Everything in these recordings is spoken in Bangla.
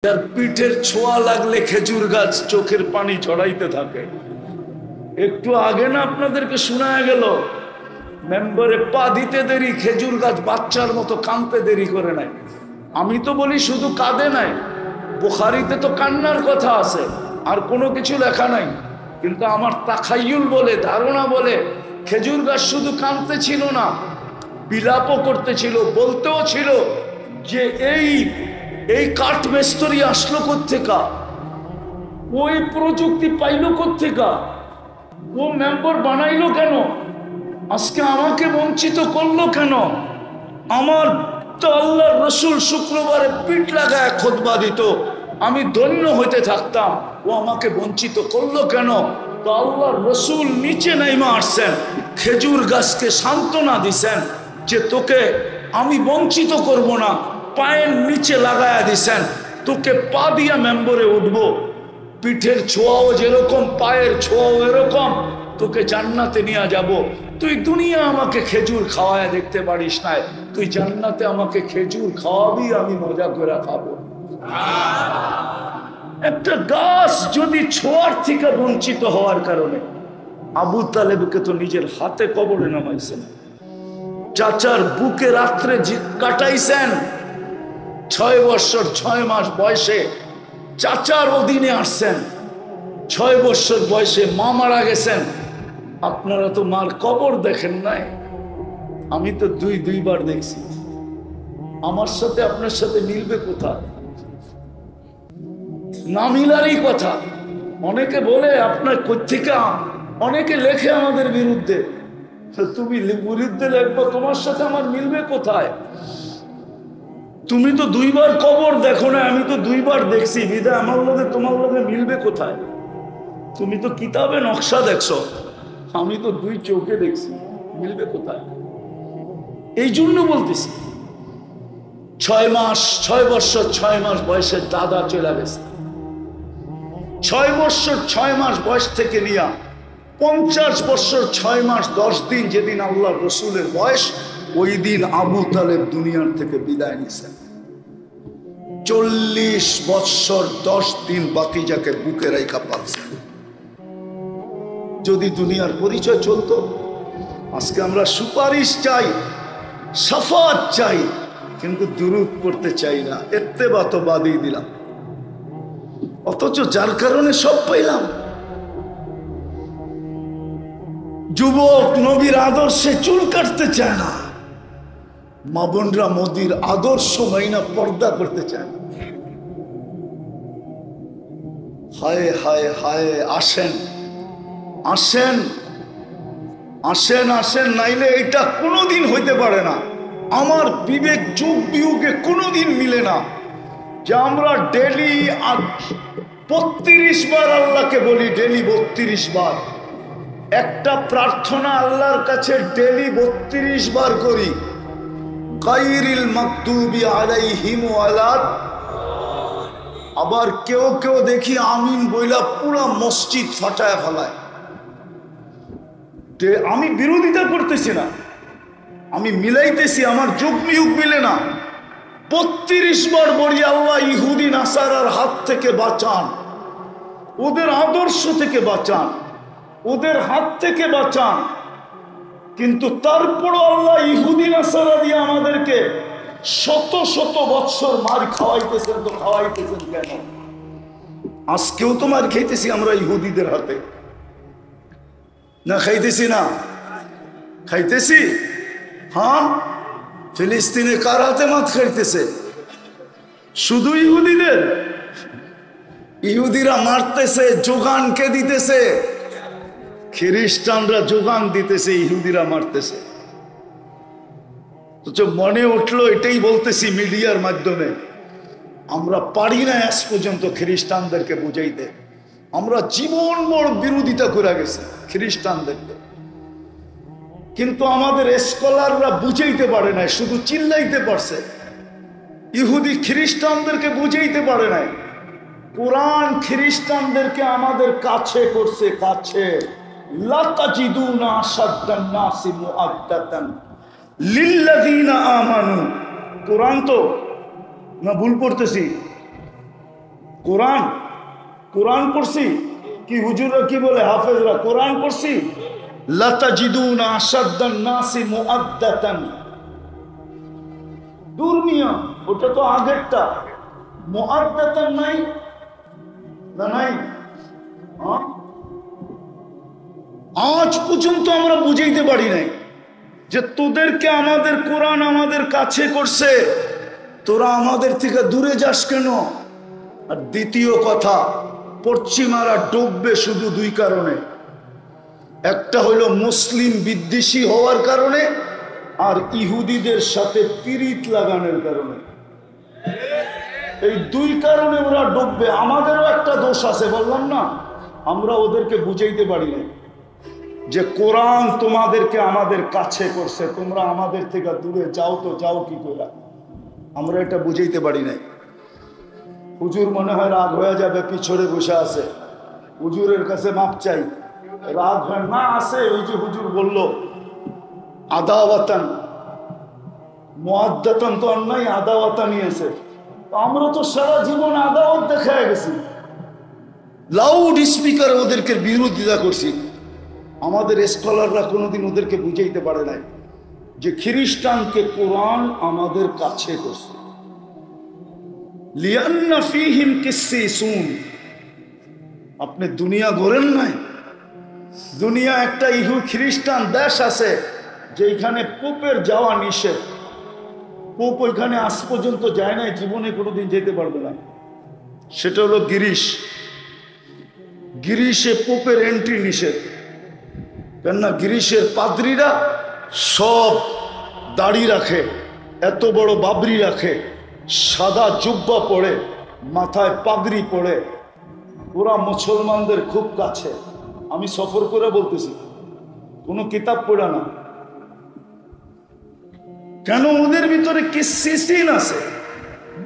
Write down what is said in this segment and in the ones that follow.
যার পিঠের ছোঁয়া লাগলে খেজুর গাছ চোখের পানি ঝরাইতে থাকে। একটু আগে না আপনাদেরকে শোনা গেল, মেম্বারে পা দিতে দেরি, খেজুর গাছ বাচ্চার মতো কাঁদতে দেরি করে নাই। আমি তো বলি শুধু কাঁদে নাই, বুখারীতে তো কান্নার কথা আছে, আর কোনো কিছু লেখা নাই। কিন্তু আমার তাখাইয়ুল বলে, ধারণা বলে, খেজুর গাছ শুধু কাঁদতে ছিল না, বিলাপও করতেছিল, বলতেও ছিল যে এই কাঠ মিস্ত্রি আসলো কোত্থেকা, ওই প্রযুক্তি পাইলো কোত্থেকা, ও মেম্বার বানাইলো কেন, আজকে আমাকে বঞ্চিত করলো কেন। আমার তো আল্লাহর রসুল শুক্রবারে পিঠ লাগায় খুতবা দিত, আমি ধন্য হইতে থাকতাম, ও আমাকে বঞ্চিত করলো কেন। তো আল্লাহর রসুল নিচে নাইমা আসছেন, খেজুর গাছকে সান্ত্বনা দিছেন যে তোকে আমি বঞ্চিত করব না, পায়ের নিচে লাগায়া দিছেন, তোকে পা দিয়া মেম্বরে উঠবো, পিঠের ছোঁয়াও যেরকম পায়ের ছোঁয়াও এরকম, তোকে জান্নাতে নিয়ে যাব। তুই দুনিয়া আমাকে খেজুর খাওয়ায় দেখতে পারিস না, তুই জান্নাতে আমাকে খেজুর খাওয়াবি, আমি মজা করে খাবো। একটা গাছ যদি ছোঁয়ার থেকে বঞ্চিত হওয়ার কারণে, আবু তালেবকে তো নিজের হাতে কবরে নামাইছেন, চাচার বুকে রাত্রে কাটাইছেন, 6 বছর 6 মাস বয়সে চাচার অধীনে আসছেন, 6 বছর বয়সে মা মারা গেছেন। আপনারা তো মার কবর দেখেন নাই, আমি তো দুইবার দেখছি। আমার সাথে আপনার সাথে মিলবে কোথায়? না মিলারই কথা। অনেকে বলে আপনার কোত্থেকে, অনেকে লেখে আমাদের বিরুদ্ধে, তুমি বিরুদ্ধে লেখবো, তোমার সাথে আমার মিলবে কোথায়? তুমি তো 2বার কবর দেখো না, আমি তো 2বার দেখছি, বিধায় আমার লোকে তোমার লোকে মিলবে কোথায়? তুমি তো কিতাবে নকশা দেখছো, আমি তো 2 চোখে দেখছি, মিলবে কোথায়? এই জন্য বলতেছি, 6 বছর 6 মাস বয়সে দাদা চলে গেছে। 6 বছর 6 মাস বয়স থেকে নিয়ে 50 বছর 6 মাস 10 দিন যেদিন আল্লাহ রসুলের বয়স, ওই দিন আবু তালেব দুনিয়ার থেকে বিদায় নিছেন। 40 বছর 10 দিন বাকি যাকে বুকে রাইখা পালছেন। যদি দুনিয়ার পরিচয় চলতো, আজকে আমরা সুপারিশ চাই, সাফাত চাই, কিন্তু দুরূদ পড়তে চাই না, ইত্তেবা তো বাদই দিলাম। অথচ যার কারণে সব পাইলাম। যুবক নবীর আদর্শে চুল কাটতে চায় না, মা বোনরা মোদির আদর্শ মাইনা পর্দা করতে চায় না। হায় হায় হায়, আসেন আসেন আসেন আসেন, নাইলে এটা কোনোদিন হইতে পারে না। আমার বিবেক যুগ বিয়োগে কোনোদিন মিলে না যে আমরা ডেলি 32 বার আল্লাহকে বলি, ডেলি 32 বার একটা প্রার্থনা আল্লাহর কাছে ডেলি 32 বার করি, গায়রিল মাগদুবি আলাইহিম ওয়ালাদ। আবার কেউ কেউ দেখি আমিন বইলা পুরা মসজিদ ফাটায় ফেলায়। আমি বিরোধিতা করতেছি না, আমি মিলাইতেছি, আমার যুগ বিয়োগ মিলে না। 32 বার বলি আল্লাহ ইহুদি নাসারার হাত থেকে বাঁচান, ওদের আদর্শ থেকে বাঁচান, ওদের হাত থেকে বাঁচান। কিন্তু তারপরও আল্লাহ ইহুদি নাসারা দিয়ে আমাদেরকে শত শত বৎসর মার খাওয়াইতেছেন। তো খাওয়াইতেছেন কেন? আজকেও তো মার খাইতেছি আমরা ইহুদিদের হাতে, না খাইতেছি না? খাইতেছি। হ্যাঁ, ফিলিস্তিনে কার হাতে মাত খাইতেছে? শুধু ইহুদিদের? ইহুদিরা মারতেছে, যোগান কে দিতেছে? খ্রিস্টানরা যোগান দিতেছে, ইহুদিরা মারতেছে। তো মনে উঠলো, এটাই বলতেছি মিডিয়ার মাধ্যমে, আমরা পারি না আজ পর্যন্ত খ্রিস্টানদেরকে বুঝাইতে। আমরা জীবন বড় বিরোধিতা করে গেছি খ্রিস্টানদেরকে, কিন্তু আমাদের স্কলাররা বুঝাইতে পারে নাই, শুধু চিল্লাইতে পারছে। ইহুদি খ্রিস্টানদেরকে বুঝাইতে পারে নাই। কোরআন খ্রিস্টানদেরকে আমাদের কাছে করছে, কাছে। লাতাজিদুনা আশাদ্দান নাসি মুআদ্দাতান লিল্লাযিনা আমানু। কোরআন তো না ভুল পড়তেছি? কোরআন কোরআন পড়ছি কি হুজুররা কি বলে হাফেজরা কোরআন পড়ছি লাতাজিদুনা আশাদ্দান নাসি মুআদ্দাতান দুর্মিয়া ওটা তো আগেরটা মুআদ্দাতান নাই না নাই আজ পর্যন্ত আমরা বুঝাইতে পারি নাই যে তোদেরকে আমাদের কোরআন আমাদের কাছে করছে তোরা আমাদের থেকে দূরে যাস কেন আর দ্বিতীয় কথা পশ্চিমারা ডুববে শুধু দুই কারণে একটা হলো মুসলিম বিদ্বেষী হওয়ার কারণে আর ইহুদিদের সাথে পিরিত লাগানোর কারণে এই দুই কারণে ওরা ডুববে আমাদেরও একটা দোষ আছে বললাম না আমরা ওদেরকে বুঝাইতে পারি না যে কোরআন তোমাদেরকে আমাদের কাছে করছে তোমরা আমাদের থেকে দূরে যাও তো যাও কি করে আমরা এটা বুঝাইতে পারি নাই হুজুর মনে হয় রাগ হয়ে যাবে পিছনে বসে আছে হুজুরের কাছে মাপ চাই রাগ হয় না আছে ওই যে হুজুর বলল আদাওয়াতান মুআদ্দাতান তো অন্যায় আদাওয়াতানই আছে আমরা তো সারা জীবন আদাওয়াত দেখায় গেছি লাউড স্পিকার ওদেরকে বিরোধিতা করছি আমাদের স্কলাররা কোনোদিন ওদেরকে বুঝাইতে পারে নাই যে খ্রিস্টানকে কোরআন আমাদের কাছে করছে লিয়ান্না ফীহিম কিসসিসুন আপনি দুনিয়া ঘোরেন নাই দুনিয়া একটা ইহু খ্রিস্টান দেশ আছে যেখানে পোপের যাওয়া নিষেধ পোপ ওইখানে আজ পর্যন্ত যায় নাই জীবনে কোনোদিন যেতে পারবে না সেটা হলো গিরিশে পোপের এন্ট্রি নিষেধ কেননা গিরিশের পাদ্রীরা সব দাড়ি রাখে এত বড় বাবরি রাখে সাদা জুব্বা পরে মাথায় পাগড়ি পরে ওরা মুসলমানদের খুব কাছে আমি সফর করে বলতেছি কোনো কিতাব পড়া না কেন ওদের ভিতরে কিসসিসিন আছে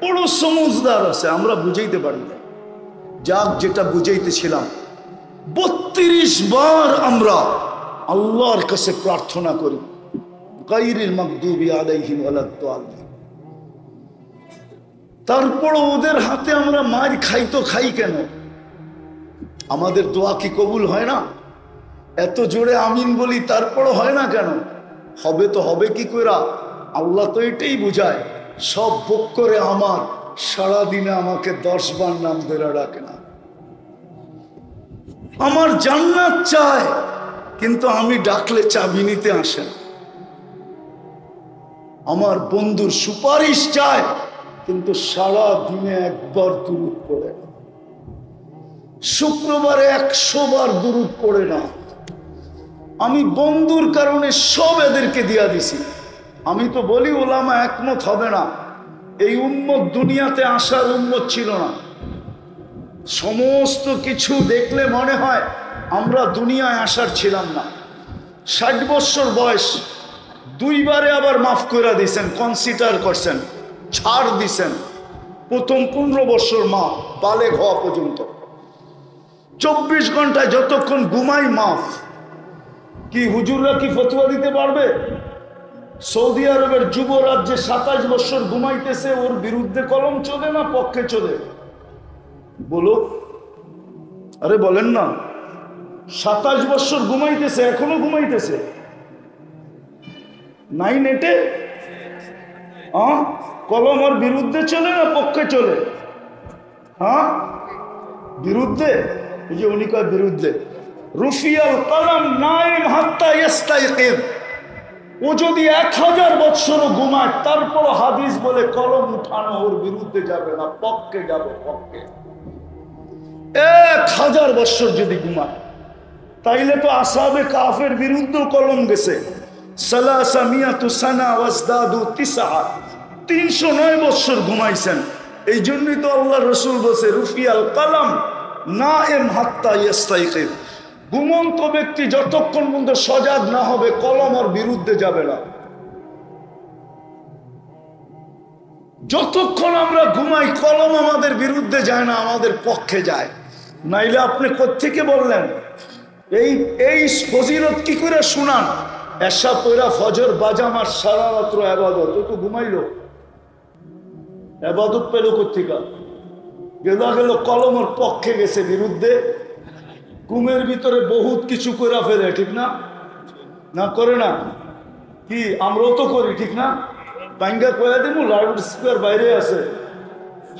বড় সমজদার আছে আমরা বুঝাইতে পারি না যাক যেটা বুঝাইতেছিলাম 32 বার আমরা আল্লাহর কাছে প্রার্থনা করি গায়রিল মাগদুবি আলাইহিম ওয়ালাদ-দাল্লিন তারপর ওদের হাতে আমরা মার খাই তো খাই কেন আমাদের দোয়া কি কবুল হয় না এত জোরে আমিন বলি তারপরও হয় না কেন হবে তো হবে কি কইরা আল্লাহ তো এটাই বুঝায় সব ভোগ করে আমার সারাদিনে আমাকে 10 বার নাম ধরে ডাকে না আমার জান্নাত চায় কিন্তু আমি ডাকলে চাবি নিতে আসেন আমার বন্ধুর সুপারিশ চায় কিন্তু সারা দিনে একবার দুরূদ পড়ে না শুক্রবারে 100 বার দুরূদ পড়ে না আমি বন্ধুর কারণে সব এদেরকে দিয়া দিছি আমি তো বলি ওলামা একমত হবে না এই উম্মত দুনিয়াতে আসার উম্মত ছিল না সমস্ত কিছু দেখলে মনে হয় আমরা দুনিয়ায় আসার ছিলাম না 60 বছর বয়স 2 বারে আবার মাফ করে দিয়েছেন কনসিডার করছেন ছাড় দিছেন প্রথম 15 বছর মা বালেগ হওয়া পর্যন্ত 24 ঘন্টায় যতক্ষণ ঘুমাই মাফ কি হুজুররা কি ফতোয়া দিতে পারবে সৌদি আরবের যুবরাজ্যে 27 বছর ঘুমাইতেছে ওর বিরুদ্ধে কলম চলে না পক্ষে চলে বলো আরে বলেন না 27 বছর ঘুমাইতেছে এখনো ঘুমাইতেছে 9-8 কলম ওর বিরুদ্ধে চলে না পক্ষে চলে বিরুদ্ধে এই যে উনি কয় বিরুদ্ধে রুফিয়াল কলম নাইম হাত্তা ইস্তাইকিদ ও যদি 1000 বছরও ঘুমায় তারপর হাদিস বলে কলম উঠানো ওর বিরুদ্ধে যাবে না পক্ষে যাবে পক্ষে 1000 বছর যদি ঘুমায় তাইলে তো আসহাবে কাফের বিরুদ্ধে কলম গেছে সালাসা মিয়াতু সানা ওয়াজদাদু 309 বছর ঘুমাইছেন এই জন্যই তো আল্লাহ রাসূল বলেছে রুফিয়াল কলম নাইম হাত্তা ইস্তাইকিদ ঘুমন্ত ব্যক্তি যতক্ষণ পর্যন্ত সজাগ না হবে কলম ওর বিরুদ্ধে যাবে না যতক্ষণ আমরা ঘুমাই কলম আমাদের বিরুদ্ধে যায় না আমাদের পক্ষে যায় নাইলে আপনি কোত্থেকে বললেন এই ফজিলত কি করে শুনান এশা পয়রা ফজর বাজামার সারা রাত্র ইবাদত তো ঘুমাইলো ইবাদত পেল কোত্থেকে গেল কলমের পক্ষে গেছে বিরুদ্ধে, ঘুমের ভিতরে বহুত কিছু করে ফেলে, ঠিক না? না করে না? কি আমরাও তো করি, ঠিক না? ভাঙ্গা কয়া দিব, লাউড স্পিকার বাইরে আছে।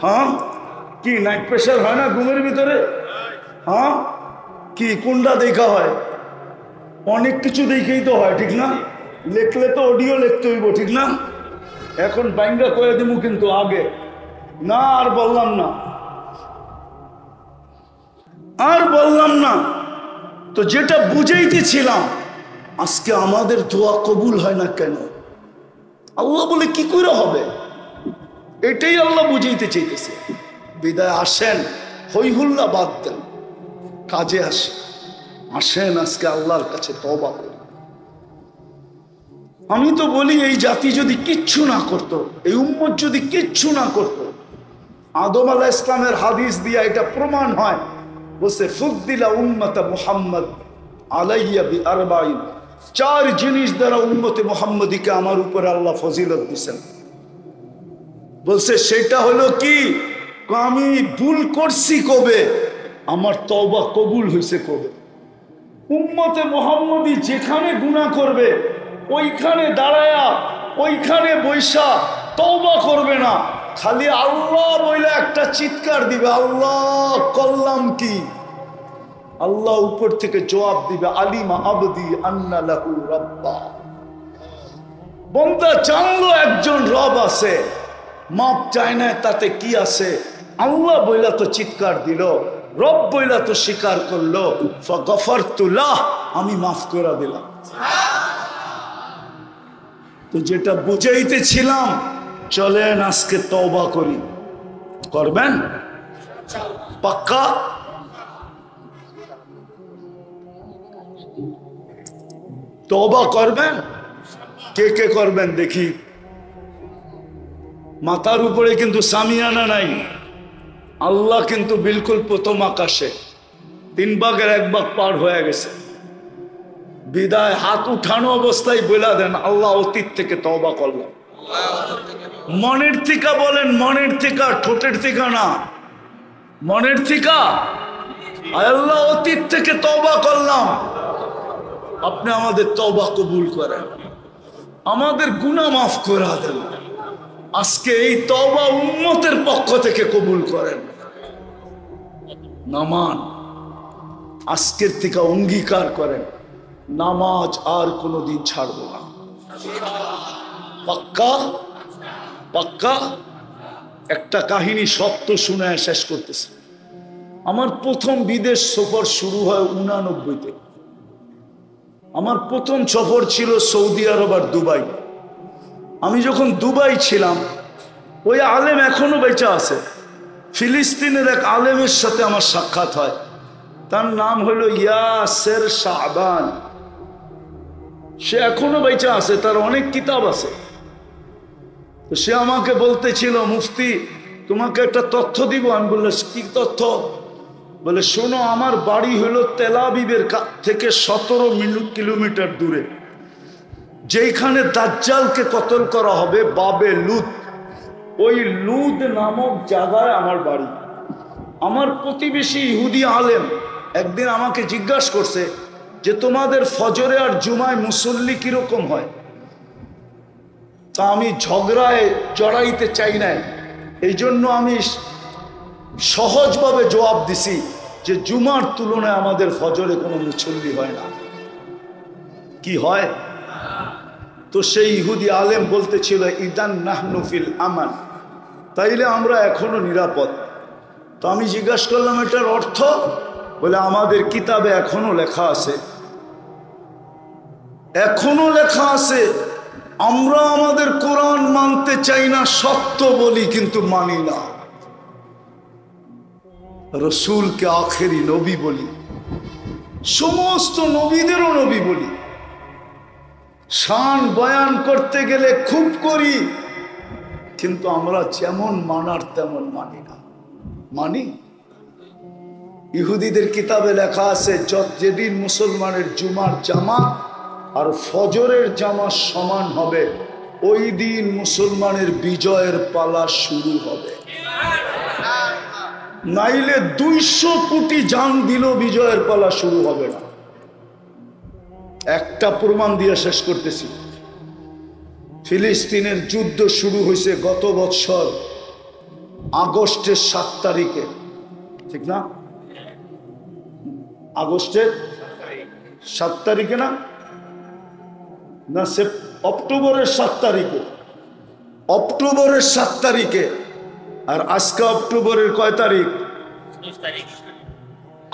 হ্যাঁ, কি নাইট প্রেশার হয় না ঘুমের ভিতরে? হ্যাঁ, কি কোনটা দেখা হয়? অনেক কিছু দেখেই তো হয়, ঠিক না? লেখলে তো অডিও লিখতে হইব, ঠিক না? এখন ভাঙ্গা কয়া দিব কিন্তু আগে না, আর বললাম না, আর বললাম না। তো যেটা বুঝাইতেছিলাম, আজকে আমাদের দোয়া কবুল হয় না কেন? আল্লাহ বলে কি করে হবে? এটাই আল্লাহ বুঝাইতে চাইতেছে। বিদায় আসেন, হইহুল্লা বাদ দেন, কাজে আসেন আজকে আল্লাহর কাছে তওবা করি। আমি তো বলি, এই জাতি যদি কিচ্ছু না করত, এই উম্মত যদি কিচ্ছু না করত, আদম আলাইহিস ইসলামের হাদিস দিয়া এটা প্রমাণ হয়। বলছে ফুদ্দিলা উম্মত মুহাম্মদ আলাইয়া বিআরবাইন, 4 জিনিস দ্বারা উম্মতে মুহাম্মদীকে আমার উপরে আল্লাহ ফজিলত দিয়েছেন। বলছে সেটা হলো কি, আমি ভুল করছি কবে, আমার তওবা কবুল হয়েছে কবে। উম্মতে মুহাম্মদী যেখানে গুনাহ করবে, ওইখানে দাঁড়ায়া, ওইখানে বৈশা তওবা করবে না, খালি আল্লাহ বইলে একটা চিৎকার দিবে, আল্লাহ করলাম কি? আল্লাহ উপর থেকে জবাব দিবে, আলিমা আবদি আন্না লাহু রাব্বা। বান্দা জানলো একজন রব আছে, মাপ চায় না, তাতে কি আছে? আল্লাহ বইলা তো চিৎকার দিল, রব বইলা তো স্বীকার করলো, ফাগফারতু লাহ, আমি মাফ করে দিলাম। তো যেটা বুঝাইতেছিলাম, চলেন আজকে তওবা করি। করবেন পাক্কা? তওবা করবেন? কে কে করবেন দেখি? মাথার উপরে কিন্তু সামিয়ানা নাই, আল্লাহ কিন্তু বিলকুল প্রথম আকাশে, 3 ভাগের 1 ভাগ পার হয়ে গেছে। বিদায় হাত উঠানো অবস্থায় বলে দেন, আল্লাহ অতীত থেকে তওবা করলাম। মনের থেকে বলেন, মনের থেকে, ঠোঁটের থেকে না, মনের থেকে। আল্লাহ অতীত থেকে তওবা করলাম, আপনি আমাদের তওবা কবুল করেন, আমাদের গুনাহ মাফ করে দেন। আজকে এই তওবা উম্মতের পক্ষ থেকে কবুল করেন। নামান আজকের থেকে অঙ্গীকার করেন, নামাজ আর কোনোদিন ছাড়ব না। পাক্কা? পাক্কা? একটা কাহিনী সত্য শুনে শেষ করতেছে। আমার প্রথম বিদেশ সফর শুরু হয় 89-তে। আমার প্রথম সফর ছিল সৌদি আরব আর দুবাই। আমি যখন দুবাই ছিলাম, ওই আলেম এখনো বেঁচে আছে, ফিলিস্তিনের এক আলেমের সাথে আমার সাক্ষাৎ হয়। তার নাম হলো ইয়াসের শাবান। সে এখনো বেঁচে আছে, তার অনেক কিতাব আছে। তো সে আমাকে বলতেছিল, মুফতি তোমাকে একটা তথ্য দিব। আমি বললাম কি তথ্য? বলে শোনো, আমার বাড়ি হলো তেল আবিবের থেকে 17 কিলোমিটার দূরে, যেখানে দাজ্জালকে কতল করা হবে, বাবে লুদ, ওই লুদ নামক জায়গায় আমার বাড়ি। আমার প্রতিবেশী ইহুদি আলেম একদিন আমাকে জিজ্ঞাসা করছে যে তোমাদের ফজরে আর জুমায় মুসল্লি কিরকম হয়? তা আমি ঝগড়ায় জড়াইতে চাই না, এই জন্য আমি সহজভাবে জবাব দিছি যে জুমার তুলনায় আমাদের ফজরে কোনো মুসল্লি হয় না। কি হয়? তো সেই ইহুদি আলেম বলতেছিল, ইদান নাহনু ফিল আমান, তাইলে আমরা এখনো নিরাপদ। তো আমি জিজ্ঞাসা করলাম এটার অর্থ? বলে আমাদের কিতাবে এখনো লেখা আছে, এখনো লেখা আছে, আমরা আমাদের কোরআন মানতে চাই না, সত্য বলি কিন্তু মানি না, রসুলকে আখেরি নবী বলি, সমস্ত নবীদেরও নবী বলি, শান বয়ান করতে গেলে খুব করি, কিন্তু আমরা যেমন মানার তেমন মানি না। মানি? ইহুদিদের কিতাবে লেখা আছে, যেদিন মুসলমানের জুমার জামা আর ফজরের জামা সমান হবে, ওই দিন মুসলমানের বিজয়ের পালা শুরু হবে। নাইলে 200 কোটি জান দিল বিজয়ের পালা শুরু হবে না। একটা প্রমাণ দিয়ে শেষ করতেছি। ফিলিস্তিনের যুদ্ধ শুরু হয়েছে গত বছর আগস্টের 7 তারিখে, ঠিক না? আগস্টের 7 তারিখে না, না অক্টোবরের 7 তারিখে, অক্টোবরের 7 তারিখে। আর আজকে অক্টোবরের কয় তারিখ?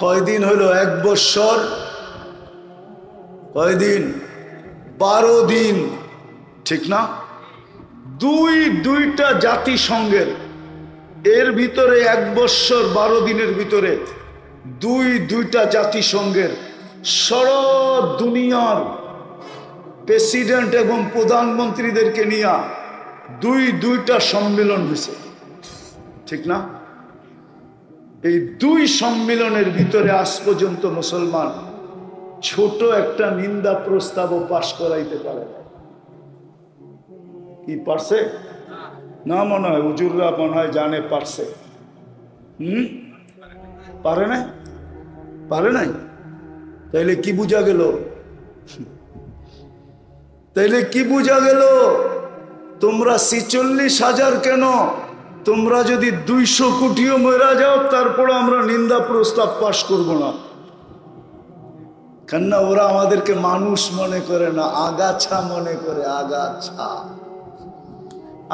কয়দিন হলো? 1 বছর কয়দিন? 12 দিন, ঠিক না? দুইটা জাতিসংঘের এর ভিতরে 1 বছর 12 দিনের ভিতরে দুইটা জাতিসংঘের সারা দুনিয়ার প্রেসিডেন্ট এবং প্রধানমন্ত্রীদেরকে নিয়ে দুইটা সম্মেলন হয়েছে, ঠিক না? এই 2 সম্মেলনের ভিতরে আজ পর্যন্ত মুসলমান ছোট একটা নিন্দা প্রস্তাবও পাশ করাইতে পারে না। কি পারছে? না, মনে হয় হুজুররা মনে হয় জানে পারছে। পারে না? পারে নাই? তাইলে কি বুঝা গেল? তাইলে কি বুঝা গেল? তোমরা 46,000 কেন? তোমরা যদি 200 কোটিও মরা যাও তারপর আমরা নিন্দা প্রস্তাব পাশ করব না। কেননা ওরা আমাদেরকে মানুষ মনে করে না, আগাছা মনে করে, আগাছা।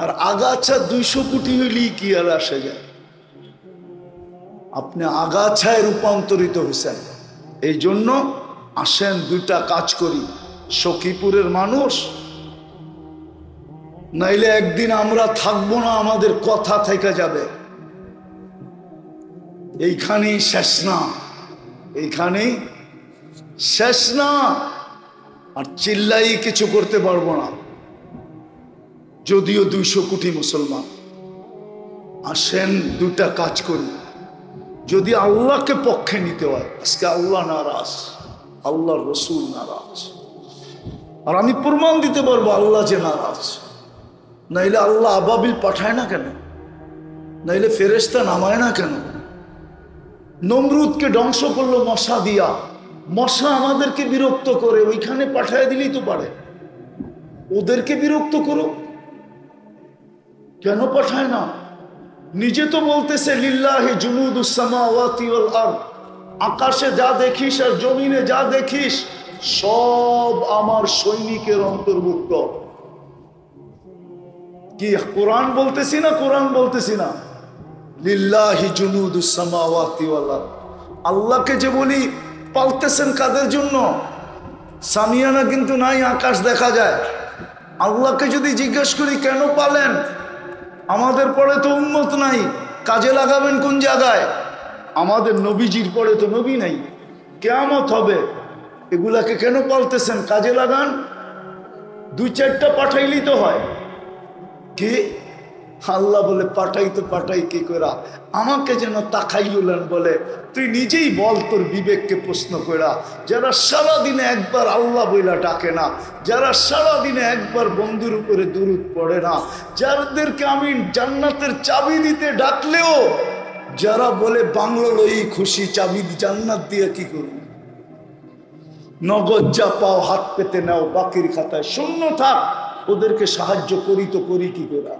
আর আগাছা 200 কোটি হইলেই কি আর আসে যায়? আপনি আগাছায় রূপান্তরিত হয়েছেন। এই জন্য আসেন 2টা কাজ করি। সখীপুরের মানুষ, নাইলে একদিন আমরা থাকবো না, আমাদের কথা থেকে যাবে। এইখানেই শেষ না, এইখানেই শেষ না। আর চিল্লাই কিছু করতে পারবো না। যদিও 200 কোটি মুসলমান, আসেন 2টা কাজ করি। যদি আল্লাহকে পক্ষে নিতে হয়, আজকে আল্লাহ নারাজ, আল্লাহর রসুল নারাজ। আর আমি প্রমাণ দিতে পারবো আল্লাহ যে নারাজ। নাইলে আল্লাহ আবাবিল পাঠায় না কেন? নাইলে ফেরেশতা নামায় না কেন? নমরুদকে ধ্বংস করলো মশা দিয়া। মশা আমাদেরকে বিরক্ত করে, ওইখানে পাঠায় দিলেই তো পারে। ওদেরকে বিরক্ত করো, কেন পাঠায় না? নিজে তো বলতেছে লিল্লাহি জুনুদুস সামাওয়াতি ওয়াল আরদ, আকাশে যা দেখিস আর জমিনে যা দেখিস সব আমার সৈনিকের অন্তর্ভুক্ত। কি কোরআন বলতেছি না? কোরআন বলতেছি না? লিল্লাহি জুনুদুস সামাওয়াতি ওয়াল আরদ। আল্লাহকে যে বলি পালতেছেন কাদের জন্য? সামিয়ানা কিন্তু নাই, আকাশ দেখা যায়। আল্লাহকে যদি জিজ্ঞেস করি কেন পালেন? আমাদের পরে তো উম্মত নাই, কাজে লাগাবেন কোন জায়গায়? আমাদের নবীজির পরে তো নবী নাই, কিয়ামত হবে। এগুলাকে কেন পালতেছেন? কাজে লাগান। 2-4টা পাঠাইলেই তো হয়। কি আল্লাহ বলে পাঠাই তো পাঠাই কি করা? আমাকে যেন তাকাইলেন বলে, তুই নিজেই বল তোর বিবেককে প্রশ্ন করা। যারা সারাদিনে একবার আল্লাহ বইলা ডাকে না, যারা সারাদিনে একবার বন্ধুর উপরে দুরূদ পড়ে না, যাদেরকে আমি জান্নাতের চাবি দিতে ডাকলেও যারা বলে বাংলো লই খুশি, চাবি জান্নাত দিয়ে কি করবো? নগদ যা পাও হাত পেতে নাও, বাকির খাতায় শূন্য থাক। ওদেরকে সাহায্য করি তো করি কি করে?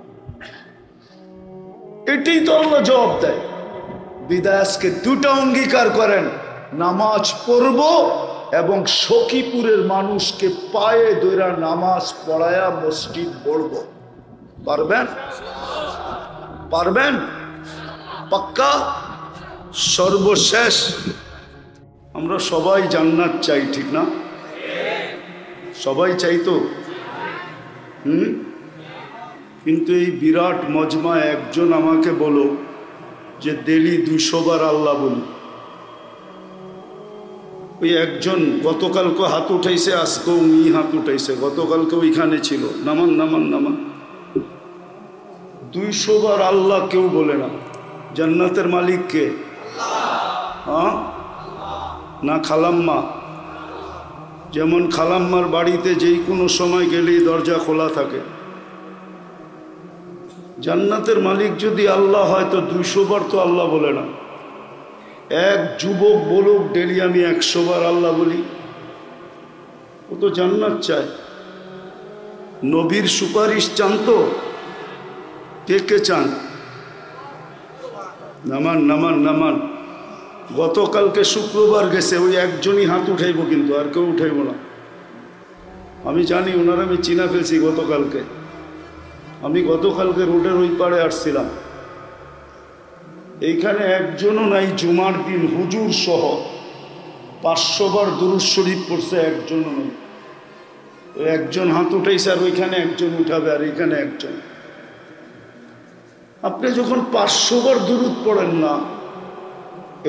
এটাই তো আল্লাহ জবাব দেয়। বিদায় আজকে 2টা অঙ্গীকার করেন, নামাজ পড়ব এবং সখীপুরের মানুষকে পায়ে ধরে নামাজ পড়ায়া মসজিদ পড়ব। পারবেন? পারবেন? পাক্কা? সর্বশেষ, আমরা সবাই জান্নাত চাই, ঠিক না? সবাই চাই তো। কিন্তু এই বিরাট মজমা একজন আমাকে বলো যে ডেলি 200 বার আল্লাহ বলি। ওই একজন গতকালকে হাত উঠাইছে, আজকেও উনি হাত উঠাইছে, গতকালকে ওইখানে ছিল। নামান নামান নামান। 200 বার আল্লাহ কেউ বলে না। জান্নাতের মালিক কে? হ্যাঁ না খালাম্মা? যেমন খালাম্মার বাড়িতে যেই কোনো সময় গেলেই দরজা খোলা থাকে। জান্নাতের মালিক যদি আল্লাহ হয় তো 200 বার তো আল্লাহ বলে না। এক যুবক বলুক ডেলি আমি 100 বার আল্লাহ বলি, ও তো জান্নাত চায়। নবীর সুপারিশ চান তো? কে কে চান? নামান নামান নামান। গতকালকে শুক্রবার গেছে, ওই একজনই হাত উঠাইব, কিন্তু আর কেউ উঠাইব না। আমি জানি ওনারা, আমি চিনা ফেলছি গতকালকে। আমি গতকালকে রোডের ওই পাড়ে আসছিলাম, এইখানে একজনও নাই। জুমার দিন হুজুর সহ 500 বার দুরূদ শরীফ পড়ছে, একজনও নেই। ওই একজন হাত উঠাইছে, আর ওইখানে একজন উঠাবে, আর এইখানে একজন। আপনি যখন 500 বার দুরূদ পড়েন না,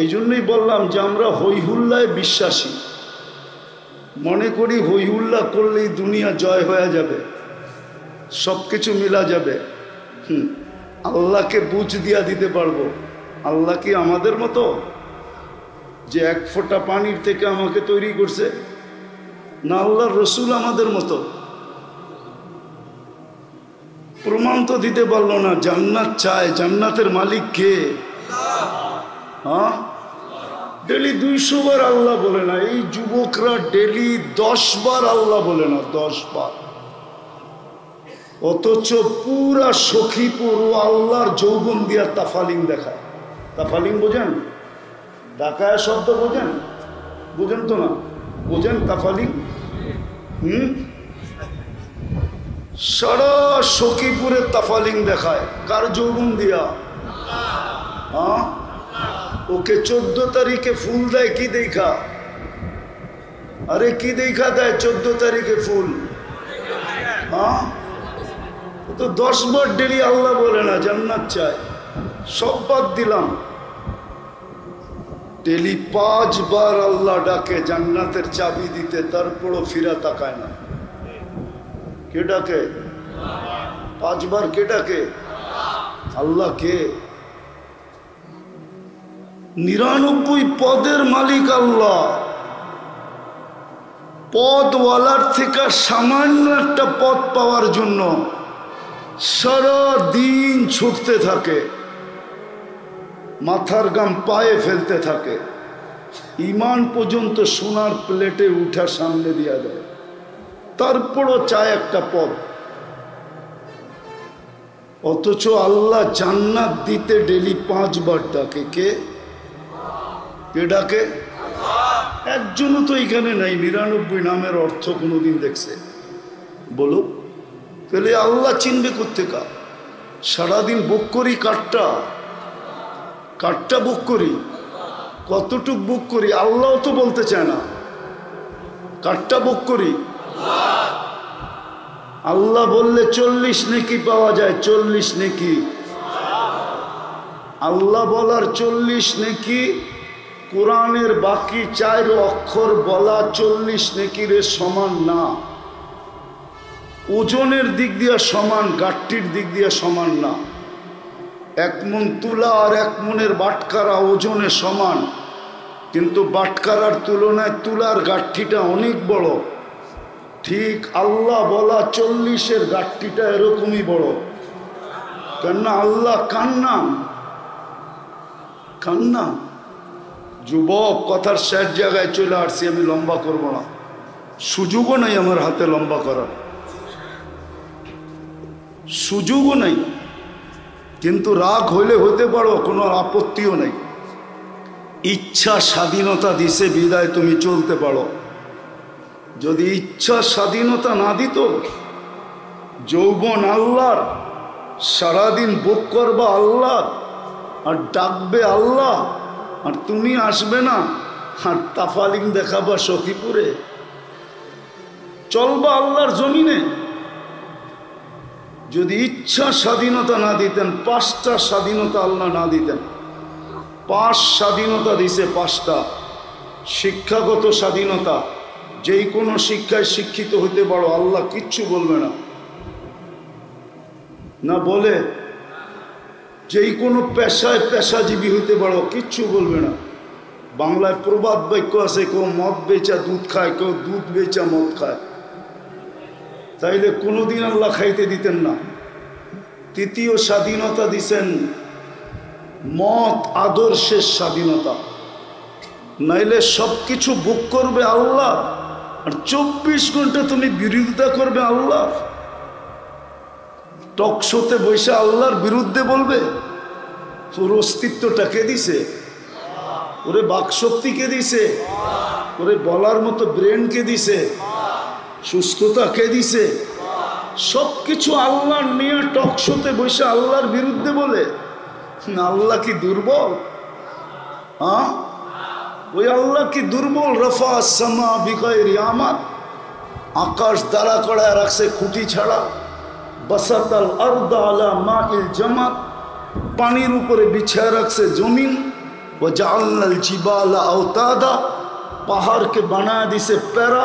এই জন্যই বললাম যে আমরা হইহুল্লায় বিশ্বাসী। মনে করি হইহুল্লা করলেই দুনিয়া জয় হয়ে যাবে, সব কিছু মিলা যাবে। আল্লাহকে বুঝ দিয়া দিতে পারবো? আল্লাহ কি আমাদের মতো যে 1 ফোঁটা পানির থেকে আমাকে তৈরি করছে? না, আল্লাহর রসুল আমাদের মতো? প্রমাণ তো দিতে পারলো না। জান্নাত চায়, জান্নাতের মালিক কে? হ্যাঁ, ডেলি 200 বার আল্লাহ বলে না। এই যুবকরা ডেলি 10 বার আল্লাহ বলে না, 10 বার। অথচ পুরা সখীপুর ও আল্লাহর যৌবন দিয়া তাফালিং দেখায়। তাফালিং বোঝেন? ঢাকায় শব্দ বোঝেন? বোঝেন তো না? বোঝেন তাফালিং? সারা সখীপুরে তাফালিং দেখায়। কার যৌবন দিয়া? হ্যাঁ, ওকে 14 তারিখে ফুল দেয় কি দেখা? আরে কি দেখা দেয় 14 তারিখে ফুল? হ্যাঁ, তো 10 বার ডেলি আল্লাহ বলে না, জান্নাত চায়। সব বাদ দিলাম, ডেলি 5 বার আল্লাহ ডাকে জান্নাতের চাবি দিতে, তারপরও ফিরা তাকায় না। কে ডাকে? 5 বার কে ডাকে? আল্লাহ কে? 99 পদের মালিক আল্লাহ। পদওয়ালার থেকে সামান্য একটা পদ পাওয়ার জন্য সারা দিন ছুটতে থাকে, মাথার গাম পায়ে ফেলতে থাকে, ইমান পর্যন্ত সোনার প্লেটে উঠা সামনে দিয়া দেয়, তারপরও চায় একটা পদ। অথচ আল্লাহ জান্নাত দিতে ডেলি 5 বার ডাকে। কে কে ডাকে? একজনও তো এখানে নাই 99 নামের অর্থ কোনোদিন দেখছে? বলো, তাহলে আল্লাহ চিনবে কোত্থেকা? সারাদিন বুক করি কাঠটা, কাঠটা বুক করি, কতটুক বুক করি আল্লাহও তো বলতে চায় না। কাঠটা বুক করি, আল্লাহ বললে 40 নেকি পাওয়া যায়। 40 নেকি, আল্লাহ বলার 40 নেকি, কোরআনের বাকি 4 অক্ষর বলা 40 নেকির সমান না। ওজনের দিক দিয়ে সমান, গাঠটির দিক দিয়ে সমান না। 1 মণ তুলা আর 1 মণের বাটকারা ওজনে সমান, কিন্তু বাটকারার তুলনায় তুলার গাঠটিটা অনেক বড়। ঠিক আল্লাহ বলা 40-এর গাঠটিটা এরকমই বড়। কেননা আল্লাহ কার নাম? কার নাম? যুবক, কথার শেষ জায়গায় চলে আসছি, আমি লম্বা করব না, সুযোগও নাই আমার হাতে লম্বা করার, সুযোগও নাই। কিন্তু রাগ হইলে হইতে পারো, কোনো আপত্তিও নাই। ইচ্ছা স্বাধীনতা দিছে বিদায় তুমি চলতে পারো। যদি ইচ্ছা স্বাধীনতা না দিত, যৌবন আল্লাহর, সারাদিন বুক করবা আল্লাহ, আর ডাকবে আল্লাহ, আর তুমি আসবে না, আর তাফালিং দেখাবা সখীপুরে, চলবা আল্লাহর জমিনে। যদি ইচ্ছা স্বাধীনতা না দিতেন, 5টা স্বাধীনতা আল্লাহ না দিতেন, 5 স্বাধীনতা দিছে, 5টা। শিক্ষাগত স্বাধীনতা, যেই কোনো শিক্ষায় শিক্ষিত হতে পারো, আল্লাহ কিচ্ছু বলবে না। না বলে? যেই কোনো পেশায় পেশাজীবী হতে পারো, কিচ্ছু বলবে না। বাংলায় প্রবাদ বাক্য আছে, কেউ মদ বেচা দুধ খায়, কেউ দুধ বেচা মদ খায়। তাইলে কোনোদিন আল্লাহ খাইতে দিতেন না। তৃতীয় স্বাধীনতা দিছেন মত আদর্শের স্বাধীনতা। নাইলে সবকিছু বুক করবে আল্লাহ, আর 24 ঘন্টা তুমি বিরোধিতা করবে আল্লাহ। টক শোতে বসে আল্লাহর বিরুদ্ধে বলবে? তোর অস্তিত্বটা কে দিছে? ওরে বাকশক্তি কে দিছে? ওরে বলার মতো ব্রেন কে দিছে? সুস্থতা কে দিছে? সবকিছু আল্লাহ নিয়ে টক শোতে বসে আল্লাহর বিরুদ্ধে বলে? আল্লাহ কি দুর্বল? হ্যাঁ, ওই আল্লাহ কি দুর্বল? রফা সামা বিগাইরি আমাদ, আকাশ দাঁড়া করায় রাখছে খুঁটি ছাড়া। বাসাতাল আরদা আলা মাইল জামাত, পানির উপরে বিছায় রাখছে জমিন। ও জাআলনাল জিবালা আওতাদা, পাহাড়কে বানায় দিছে প্যারা।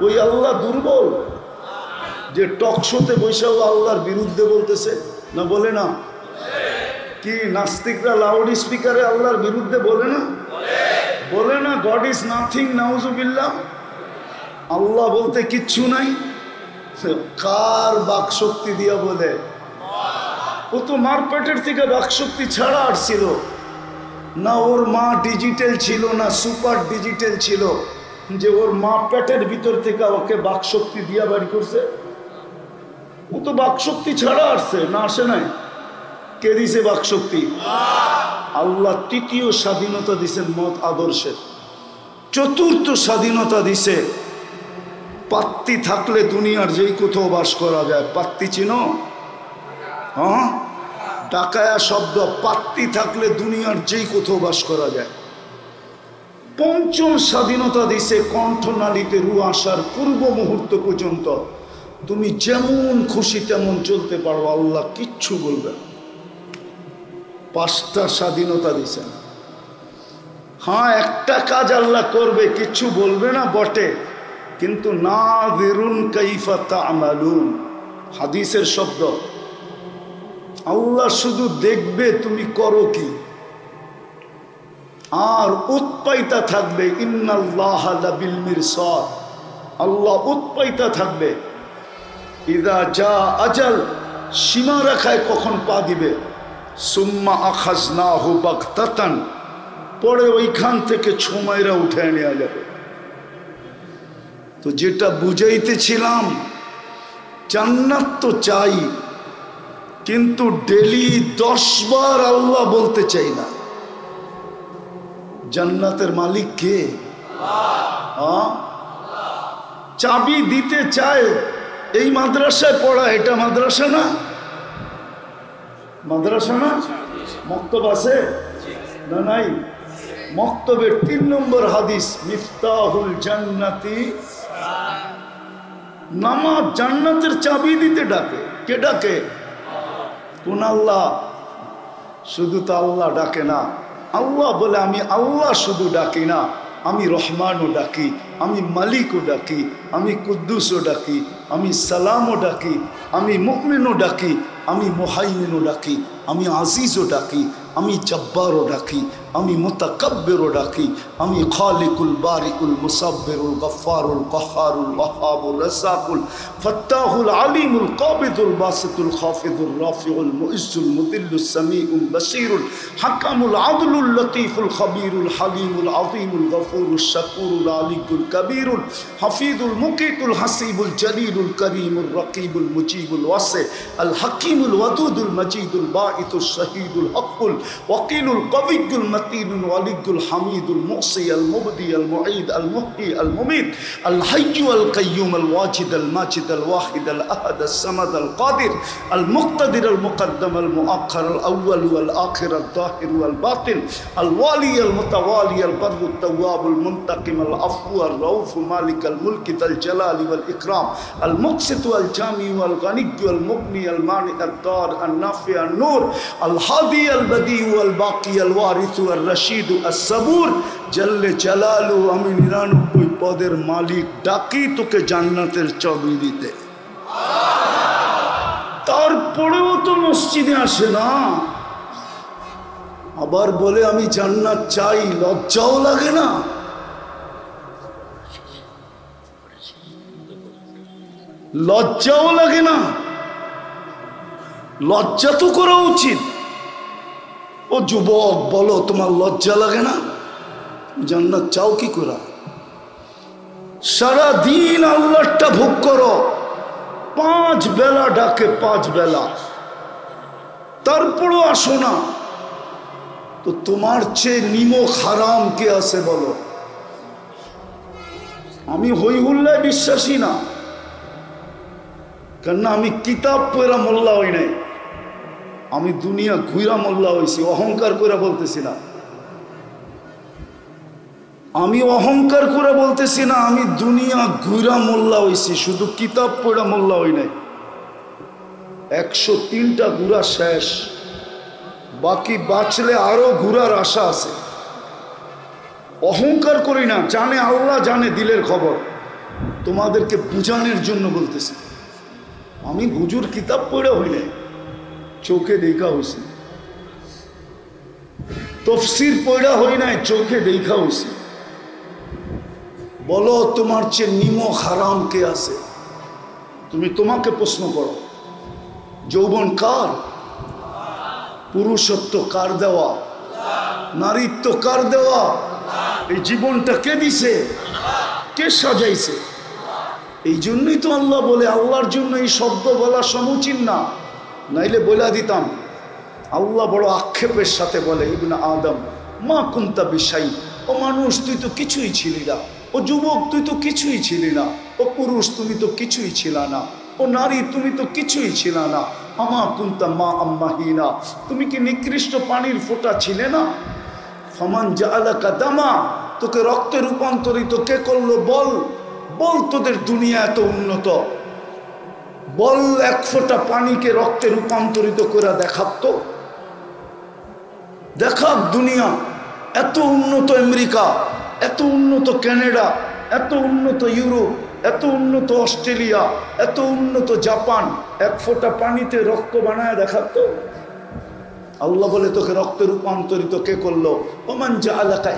ওই আল্লাহ দুর্বল যে টক শোতে বৈশাখ আল্লাহর বিরুদ্ধে বলতেছে? না বলে না? কি নাস্তিকরা লাউড স্পিকারে আল্লাহর বিরুদ্ধে বলে না? বলে না? গড ইজ নাথিং, নাউজুবিল্লাহ। আল্লাহ বলতে কিচ্ছু নাই। কার বাকশক্তি দিয়া বলে? ও তো মার পেটের থেকে বাকশক্তি ছাড়া আসছিল না। ওর মা ডিজিটাল ছিল না, সুপার ডিজিটাল ছিল যে ওর মা পেটের ভিতর থেকে ওকে বাকশক্তি দিয়া বাড়ি করছে? ও তো বাকশক্তি ছাড়া আসছে না, আসে নাই। কে দিছে বাকশক্তি? আল্লাহ তৃতীয় স্বাধীনতা দিছেন মত আদর্শের। চতুর্থ স্বাধীনতা দিছে, পাত্তি থাকলে দুনিয়ার যেই কোথাও বাস করা যায়। পাত্তি চিনো? হ্যাঁ, ডাকায়া শব্দ। পাত্তি থাকলে দুনিয়ার যেই কোথাও বাস করা যায়। পঞ্চম স্বাধীনতা দিছে, কণ্ঠনালীতে রু আসার পূর্ব মুহূর্ত পর্যন্ত তুমি যেমন খুশি তেমন চলতে পারো, আল্লাহ কিচ্ছু বলবে না। পাঁচটা স্বাধীনতা দিছেন। হ্যাঁ, একটা কাজ আল্লাহ করবে, কিচ্ছু বলবে না বটে, কিন্তু নাযিরুন কাইফা তা'মালুন, হাদিসের শব্দ। আল্লাহ শুধু দেখবে তুমি করো কি, আর উৎপাইতা থাকবে। ইন্নাল্লাহা লাবিল মিরসাদ, আল্লাহ উৎপাইতা থাকবে। ইদা জা আজাল, সীমা রেখায় কখন পা দিবে। সুম্মা আখাযনাহু বাগতাতান, পরে ওইখান থেকে ছোমাইরা উঠে নেওয়া যাবে। তো যেটা বুঝাইতেছিলাম, জান্নাত তো চাই, কিন্তু ডেলি 10 বার আল্লাহ বলতে চাই না। জান্নাতের মালিক কে? চাবি দিতে চায়। এই মাদ্রাসায় পড়া, এটা মাদ্রাসা না? মাদ্রাসা না? মক্তব আছে না? নাই। মক্তবের 3 নম্বর হাদিস, মিফতাহুল জান্নাতি, নামাজ জান্নাতের চাবি দিতে ডাকে। কে ডাকে? কোন আল্লাহ? শুধু তো আল্লাহ ডাকে না। আল্লাহ বলে আমি আল্লাহ শুধু ডাকি না, আমি রহমানও ডাকি, আমি মালিকও ডাকি, আমি কুদ্দুসও ডাকি, আমি সালামও ডাকি, আমি মুমিনও ডাকি, আমি মুহাইমিনও ডাকি, আমি আজিজও ডাকি, আমি জব্বারও ডাকি, আমি মুতাকাব্বিরও ডাকি, আমি খালিকুল বারিকুল মুসাব্বিরুল গফফারুল কহ্হারুল ওয়াহ্হাবুর রাজ্জাকুল ফাত্তাহুল আলিমুল কাবিদুল বাসিতুল খাফিদুর রাফিউল মুইজ্জুল মুদিল্লুস সামিউল বাসীরুল হাকামুল আদলুল লতীফুল খবীরুল হালিমুল আযীমুল গফুরুশ শাকুরুল আলিকুল কবীরুল হাফিজুল মুকিতুল হাসিবুল জলিলুল করিমুর রকিবুল মুজিবুল ওয়াসি আল হাকিমুল ওয়াদুদুল মজিদুল বাঈতুশ শহীদুল হকুল ওয়াকিলুল কবিয়্যুল মতিনুল ওয়ালিয়ুল হামিদুল মুহসি আল মুবদি আল মুঈদ আল মুহয়ি আল মুমীত আল হাইয়্যু আল কাইয়্যুম আল ওয়াজিদ আল মাজিদ আল ওয়াহিদ আল আহাদ আস সামাদ আল কাদির আল মুক্তাদির আল মুকদ্দম আল মুআখ্খার আল আউয়াল ওয়াল আখির আল যাহির ওয়াল বাতিন আল ওয়ালি আল মুতাওয়ালি আল বাররু তাওয়াব আল মুনতাকিম আল আফু আর রাউফ মালিক আল মুলক আল জালাল ওয়াল ইকরাম আল মুকসিত আল জামি আল গানি আল মুগনি আল মানি আল দার আল নাফি আল নূর আল হাদি আল বদি আল বাকি আল ওয়ারিস আল রশিদ আল সবুর জল্লে জালালু। আমি 99 পদের মালিক ডাকি তোকে জান্নাতের চাবি দিতে, তারপরেও তো মসজিদে আসে না। আবার বলে আমি জান্নাত চাই, লজ্জাও লাগে না? লজ্জাও লাগে না? লজ্জা তো করা উচিত। ও যুবক, বলো তোমার লজ্জা লাগে না? জান্নাত চাও কি করে? সারা দিন আল্লাহটা ভোগ করো, 5 বেলা ডাকে, 5 বেলা, তারপরও আসো না, তো তোমার চেয়ে নিমক হারাম কে আছে বলো? আমি হই হুল্লায় বিশ্বাসী না, কেননা আমি কিতাব পড়া মোল্লা হই নাই, আমি দুনিয়া ঘুরা মোল্লা হয়েছি। অহংকার করে বলতেছি না, আমি অহংকার করে বলতেছি না, আমি দুনিয়া ঘুরা মোল্লা হয়েছি, শুধু কিতাব পড়া মোল্লা হই নাই। 103টা ঘুরা শেষ, বাকি বাঁচলে আরো ঘুরার আশা আছে। অহংকার করি না, জানে আল্লাহ, জানে দিলের খবর, তোমাদেরকে বুঝানোর জন্য বলতেছি। আমি হুজুর কিতাব পড়ে হই নাই, চোখে দেখা হয়েছি। তফসির পড়া হই নাই, চোখে দেখা হয়েছি। বলো তোমার চেয়ে নিমক হারাম কে আছে? তুমি তোমাকে প্রশ্ন করো, যৌবন কার? পুরুষত্ব কার দেওয়া? নারীত্ব কার দেওয়া? এই জীবনটা কে দিছে? কে সাজাইছে? এই জন্যই তো আল্লাহ বলে, আল্লাহর জন্য এই শব্দ বলা সমুচিত না, নাইলে বলে দিতাম। আল্লাহ বড় আক্ষেপের সাথে বলে, ইবনে আদম মা কুনতা বিশাই, ও মানুষ তুই তো কিছুই ছিলি না, ও যুবক তুই তো কিছুই ছিলি না, ও পুরুষ তুমি তো কিছুই ছিল না, ও নারী তুমি তো কিছুই ছিল না, আমা কুনতা মা আম্মাহিনা, তুমি কি নিকৃষ্ট পানির ফোঁটা ছিলে না? ফামান জাআলাকা দামা, তোকে রক্তে রূপান্তরিত কে করলো? বল বল, তোদের দুনিয়া এত উন্নত, বল এক ফোঁটা পানিকে রক্তে রূপান্তরিত করে দেখাতো, দেখাক দুনিয়া। এত উন্নত আমেরিকা, এত উন্নত কানাডা, এত উন্নত ইউরোপ, এত উন্নত অস্ট্রেলিয়া, এত উন্নত জাপান, এক ফোঁটা পানিতে রক্ত বানায় দেখাতো? আল্লাহ বলে তোকে রক্তে রূপান্তরিত কে করলো? ওমান জাআলাকা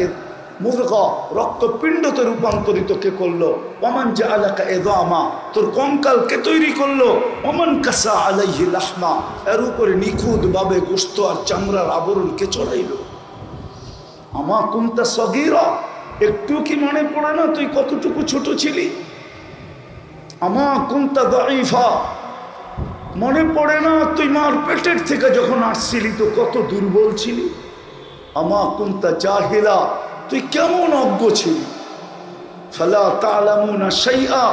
মুযগা, রক্তপিণ্ডতে রূপান্তরিত কে করলো? ওমান জাআলাকা ইযামা, তোর কঙ্কাল কে তৈরি করলো? ওমান কাসা আলাইহি লাহমা, এর উপরে নিখুঁত ভাবে গোশত আর চামড়ার আবরণ কে চড়াইলো? আমা কুনতা সগীরা, একটু কি মনে পড়ে না তুই কতটুকু ছোট ছিলি? আমা কুনতা দাঈফা, মনে পড়ে না তুই মার পেটের থেকে যখন আসছিলি তো কত দুর্বল ছিলি? আমা কুনতা জাহিলা, তুই কেমন অজ্ঞ ছিলি? ফালা তা'লামুনা শাইআ,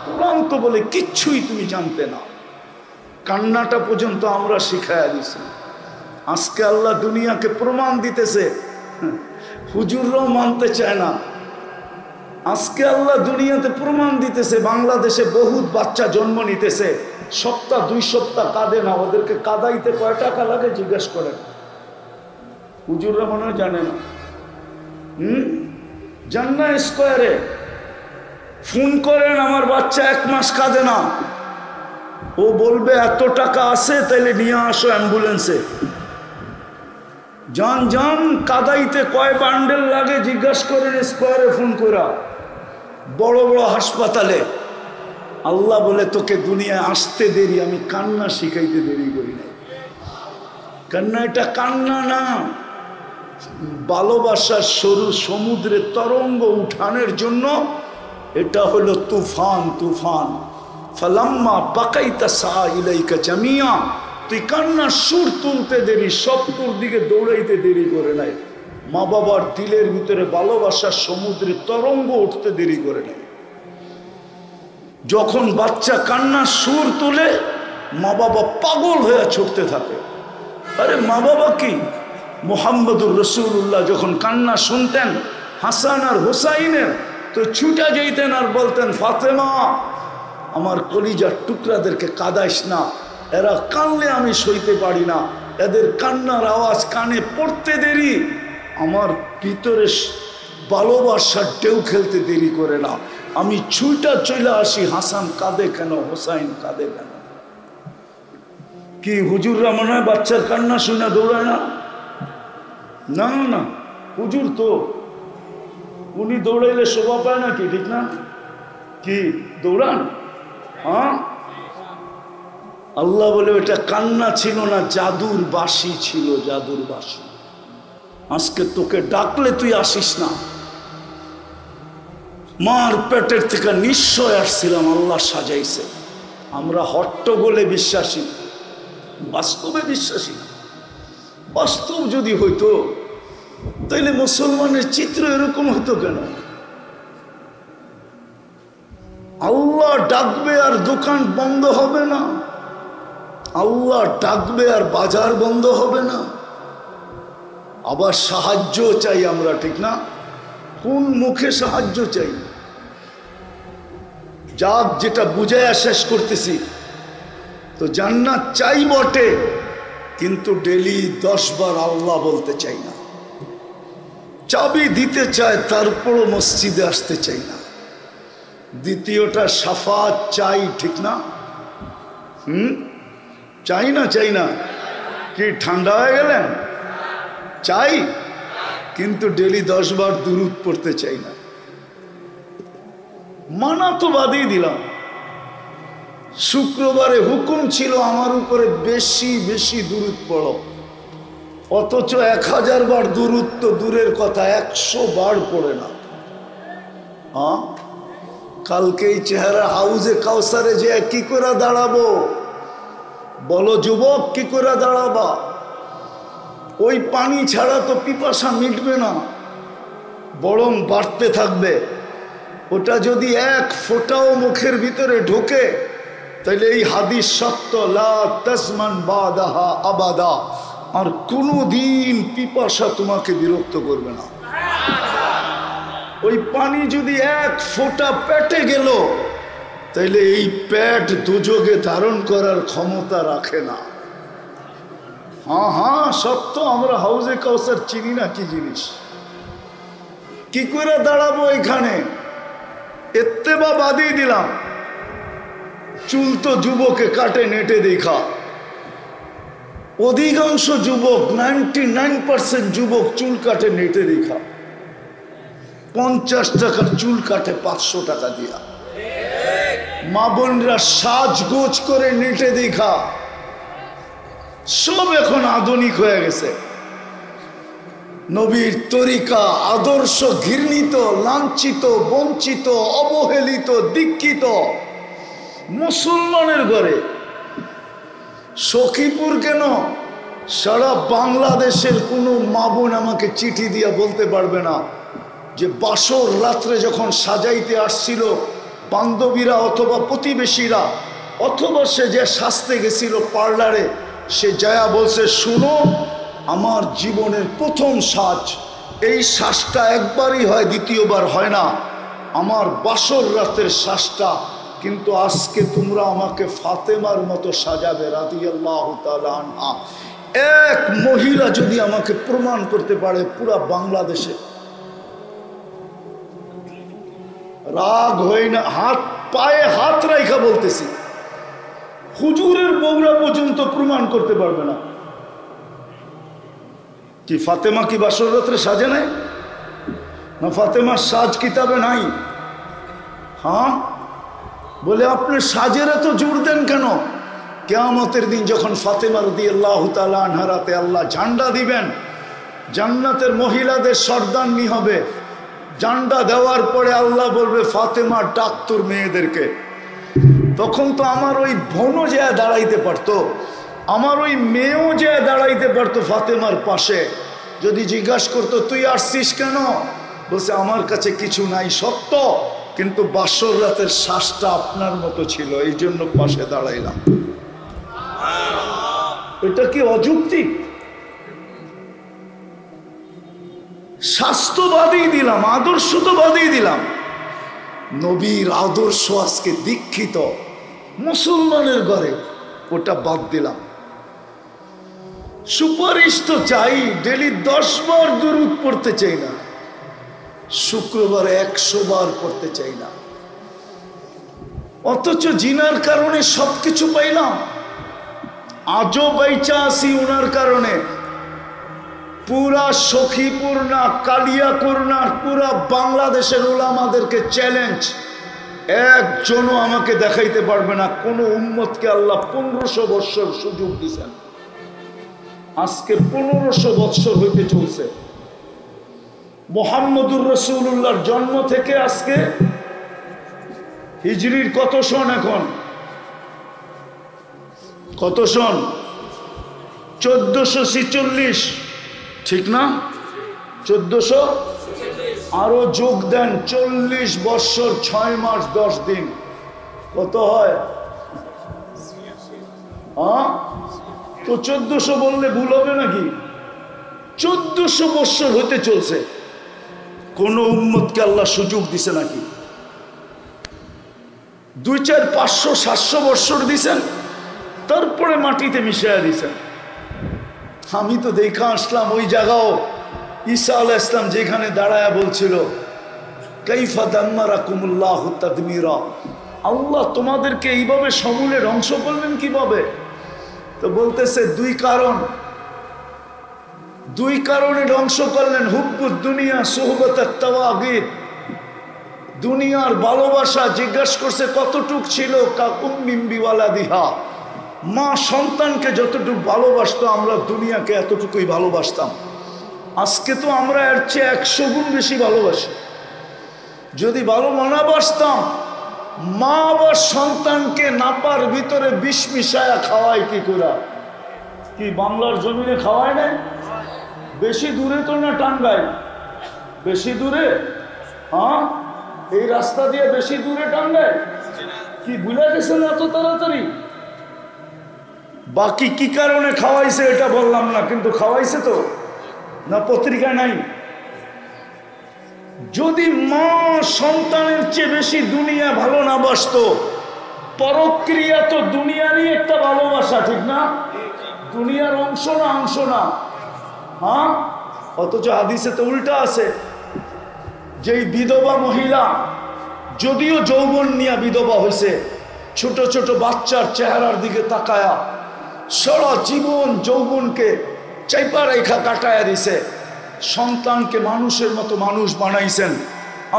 কোরআন তো বলে কিচ্ছুই তুমি জানতে না। কান্নাটা পর্যন্ত আমরা শিখাইয়া দিছি। আজকে আল্লাহ দুনিয়াকে প্রমাণ দিতেছে, হুজুররাও মানতে চায় না। আজকে আল্লাহ দুনিয়াতে প্রমাণ দিতেছে, বাংলাদেশে বহুত বাচ্চা জন্ম নিতেছে, সপ্তাহ 2 সপ্তাহ কাঁদে না, ওদেরকে কাঁদাইতে কয় টাকা লাগে জিজ্ঞেস করেন। হুজুররা মনে হয় জানে না। জান্না স্কোয়ারে ফোন করেন, আমার বাচ্চা 1 মাস কাঁদে না, ও বলবে এত টাকা আছে, তাইলে নিয়ে আসো অ্যাম্বুলেন্সে। যান যান, কাদাইতে কয় বান্ডেল লাগে জিজ্ঞাসা করেন স্কোয়ারে ফোন করা, বড় বড় হাসপাতালে। আল্লাহ বলে তোকে দুনিয়ায় আসতে দেরি, আমি কান্না শিখাইতে দেরি করি না। কান্না এটা কান্না না, ভালোবাসার সরু সমুদ্রে তরঙ্গ উঠানের জন্য এটা হলো তুফান। তুফান ফালাম্মা বাকাইতা সা ইলাইকা জামিয়া, তুই কান্নার সুর তুলতে দেরি, সব তোর দিকে দৌড়াইতে দেরি করে নাই। মা বাবার দিলের ভিতরে ভালোবাসার সমুদ্রে তরঙ্গ উঠতে দেরি করে নাই। যখন বাচ্চা কান্নার সুর তোলে, মা বাবা পাগল হয়ে ছুটতে থাকে। আরে মা বাবা কি, মুহাম্মদুর রাসূলুল্লাহ যখন কান্না শুনতেন হাসান আর হুসাইনের, তো ছুটে যেতেন আর বলতেন, ফাতেমা আমার কলিজার টুকরাদেরকে কাঁদাইস না, এরা কানলে আমি সইতে পারি না, এদের কান্নার আওয়াজ কানে পড়তে দেরি, আমার ভিতরে ভালোবাসার ঢেউ খেলতে দেরি করে না, আমি ছুটা চলে আসি। হাসান কাঁদে কেন, হোসাইন কাঁদে কেন? কি হুজুররা মনে হয় বাচ্চার কান্না শুনে দৌড়ায় না? না না, হুজুর তো উনি দৌড়াইলে শোভা পায় না, কি ঠিক না? কি দৌড়ান? হ্যাঁ, আল্লাহ বলে ওটা কান্না ছিল না, জাদুর বাঁশি ছিল, জাদুর বাঁশি। আজকে তোকে ডাকলে তুই আসিস না, মার পেটের থেকে নিশ্চয় আসছিলাম, আল্লাহ সাজাইছে। আমরা হট্টগোলে বিশ্বাসী, বাস্তবে বিশ্বাসী না। বাস্তব যদি হইতো তাইলে মুসলমানের চিত্র এরকম হতো কেন? আল্লাহ ডাকবে আর দোকান বন্ধ হবে না, আল্লাহ ডাকবে আর বাজার বন্ধ হবে না। আবার সাহায্য চাই আমরা, ঠিক না? কোন মুখে সাহায্য চাই? যাক, যেটা বুঝাইয়া শেষ করতেছি, তো জান্নাত চাই বটে, কিন্তু ডেলি 10 বার আল্লাহ বলতে চাই না। চাবি দিতে চায়, তারপরও মসজিদে আসতে চাই না। দ্বিতীয়টা শাফাত চাই, ঠিক না? চাই না? চাই না? কি ঠান্ডা হয়ে গেলেন? চাই, কিন্তু ডেলি 10 বার দুরূদ পড়তে চাই না। মানা তো বাদই দিলাম। শুক্রবারে হুকুম ছিল আমার উপরে বেশি বেশি দুরূদ পড়ো, অথচ 1000 বার দুরূদ তো দূরের কথা, 100 বার পড়ে না। হ্যাঁ, কালকে এই চেহারা হাউজে কাউসারে যে কি করে দাঁড়াবো? বলো যুবক, কি করে দাঁড়াবা? ওই পানি ছাড়া তো পিপাসা মিটবে না, বরং বাড়তে থাকবে। ওটা যদি 1 ফোঁটাও মুখের ভিতরে ঢোকে, তাহলে এই হাদিস সত্য, লা তাসমান বাদাহা আবাদা, আর কোনোদিন পিপাসা তোমাকে বিরক্ত করবে না। ওই পানি যদি 1 ফোঁটা পেটে গেল, তাহলে এই পেট দুযোগে ধারণ করার ক্ষমতা রাখে না। হ্যাঁ হ্যাঁ সত্য, আমরা হাউজে কাউসার চিনি না কি জিনিস। কি করে দাঁড়াবো এখানে? এত্তেবা বাদই দিলাম। চুল তো যুবকে কাটে নেটে দেখা, অধিকাংশ যুবক 99% যুবক চুল কাটে নেটে দেখা। 50 টাকার চুল কাটে 500 টাকা দিয়া। মা বোনরা সাজগোজ করে নেটে দেখা, সব এখন আধুনিক হয়ে গেছে। নবীর তরিকা আদর্শ ঘৃণিত, লাঞ্ছিত, বঞ্চিত, অবহেলিত, দীক্ষিত মুসলমানের ঘরে। সখীপুর কেন, সারা বাংলাদেশের কোনো মা বোন আমাকে চিঠি দিয়া বলতে পারবে না যে বাসর রাত্রে যখন সাজাইতে আসছিল বান্ধবীরা অথবা প্রতিবেশীরা, অথবা সে যে সাজতে গেছিল পার্লারে, সে যায়া বলছে, শুনো, আমার জীবনের প্রথম সাজ, এই সাজটা একবারই হয়, দ্বিতীয়বার হয় না। আমার বাসর রাতের সাজটা, কিন্তু আজকে তোমরা আমাকে ফাতেমার মতো সাজাবে রাদিয়াল্লাহু তাআলা আনহা। এক মহিলা যদি আমাকে প্রমাণ করতে পারে পুরা বাংলাদেশে, রাগ হয় না, হাত পায়ে হাত রাইখা বলতেছি, হুজুরের বউরা পর্যন্ত প্রমাণ করতে পারবে না। কি ফাতেমা কি বাসর রাত্রে সাজে নাই? না ফাতেমার সাজ কিতাবে নাই? হ্যাঁ, বলে আপনি সাজের এত জোর দেন কেন? কিয়ামতের দিন যখন ফাতেমা রাদিয়াল্লাহু তাআলা আনহার হাতে আল্লাহ ঝান্ডা দিবেন, জান্নাতের মহিলাদের সর্দারনি হবে, ঝান্ডা দেওয়ার পরে আল্লাহ বলবে, ফাতেমা ডাক তোর মেয়েদেরকে। তখন তো আমার ওই বোনও যে দাঁড়াইতে পারতো, আমার ওই মেয়েও যে দাঁড়াইতে পারতো ফাতেমার পাশে। যদি জিজ্ঞাসা করতো তুই আসছিস কেন, বলছে আমার কাছে কিছু নাই সত্য, কিন্তু বাসর রাতের শ্বাসটা আপনার মতো ছিল, এই জন্য পাশে দাঁড়াইলাম। এটা কি অযৌক্তিক? স্বাস্থ্যবাদী দিলাম, আদর্শ তো বাদই দিলাম, নবীর আদর্শ আজকে দীক্ষিত মুসলমানের ঘরে, ওটা বাদ দিলাম। সুপারিশ তো চাই, ডেলি 10 বার দুরূদ পড়তে চাই না, শুক্রবারে 100 বার পড়তে চাই না। অথচ জিনার কারণে সবকিছু পাইলাম, আজও বাইচা আসি ওনার কারণে। পুরা সখীপুর না, কালিয়াকুর না, পুরা বাংলাদেশের উলামাদেরকে চ্যালেঞ্জ, একজনও আমাকে দেখাইতে পারবে না কোন উম্মতকে আল্লাহ 1500 বৎসর সুযোগ দিয়েছেন। আজকে 1500 বৎসর হইতে চলছে, মুহাম্মদুর রাসূলুল্লাহর জন্ম থেকে আজকে হিজরির কত সন? এখন কত সন? 1446, ঠিক না? 1400 আরো যোগ দেন, 40 বৎসর 6 মাস 10 দিন, কত হয়? তো 1400 বললে ভুল হবে নাকি? 1400 বৎসর হতে চলছে। কোন উম্মতকে আল্লাহ সুযোগ দিছে নাকি? 2, 4, 500, 700 বৎসর দিছেন, তারপরে মাটিতে মিশিয়ে দিছেন। আমি তো দেখা আসলাম ওই জায়গাও ঈসা আলাইহিস সালাম যেখানে দাঁড়ায়া বলছিল কাইফা দাম্মারাকুমুল্লাহু তাদমিরা, আল্লাহ তোমাদেরকে এইভাবে সমূলে ধ্বংস করলেন কিভাবে? তো বলতেছে দুই কারণে ধ্বংস করলেন। হুব্বুদ দুনিয়া সুহবাতাত তাওয়াগিত, দুনিয়ার ভালোবাসা। জিজ্ঞাসা করছে কতটুক ছিল? কা উম্মিম বিওয়ালাদিহা, মা সন্তানকে যতটুকু ভালোবাসতো আমরা দুনিয়াকে এতটুকুই ভালোবাসতাম। আজকে তো আমরা এর চেয়ে 100 গুণ বেশি ভালোবাসি। যদি ভালো না বাসতাম, মা বা সন্তানকে নাপার ভিতরে বিষ মিশায়া খাওয়ায় কি করে? কি বাংলার জমিনে খাওয়ায় না? বেশি দূরে তো না টাঙ্গাইল, বেশি দূরে? হ্যাঁ, এই রাস্তা দিয়ে বেশি দূরে টাঙ্গাইল? কি ভুলে গেছেন এত তাড়াতাড়ি? বাকি কি কারণে খাওয়াইছে এটা বললাম না, কিন্তু খাওয়াইছে তো, না পত্রিকায় নাই? যদি মা সন্তানের চেয়ে বেশি দুনিয়া ভালো না বাসতো, পরক্রিয়া তো দুনিয়ারই একটা ভালোবাসা, ঠিক না? দুনিয়ার অংশ না? হ্যাঁ, অথচ হাদিসে তো উল্টা আছে। যেই বিধবা মহিলা যদিও যৌবন নিয়ে বিধবা হয়েছে, ছোট ছোট বাচ্চার চেহারার দিকে তাকায়া সারা জীবন যৌবনকে চাইপা রেখা কাটায়া দিছে, সন্তানকে মানুষের মতো মানুষ বানাইছেন।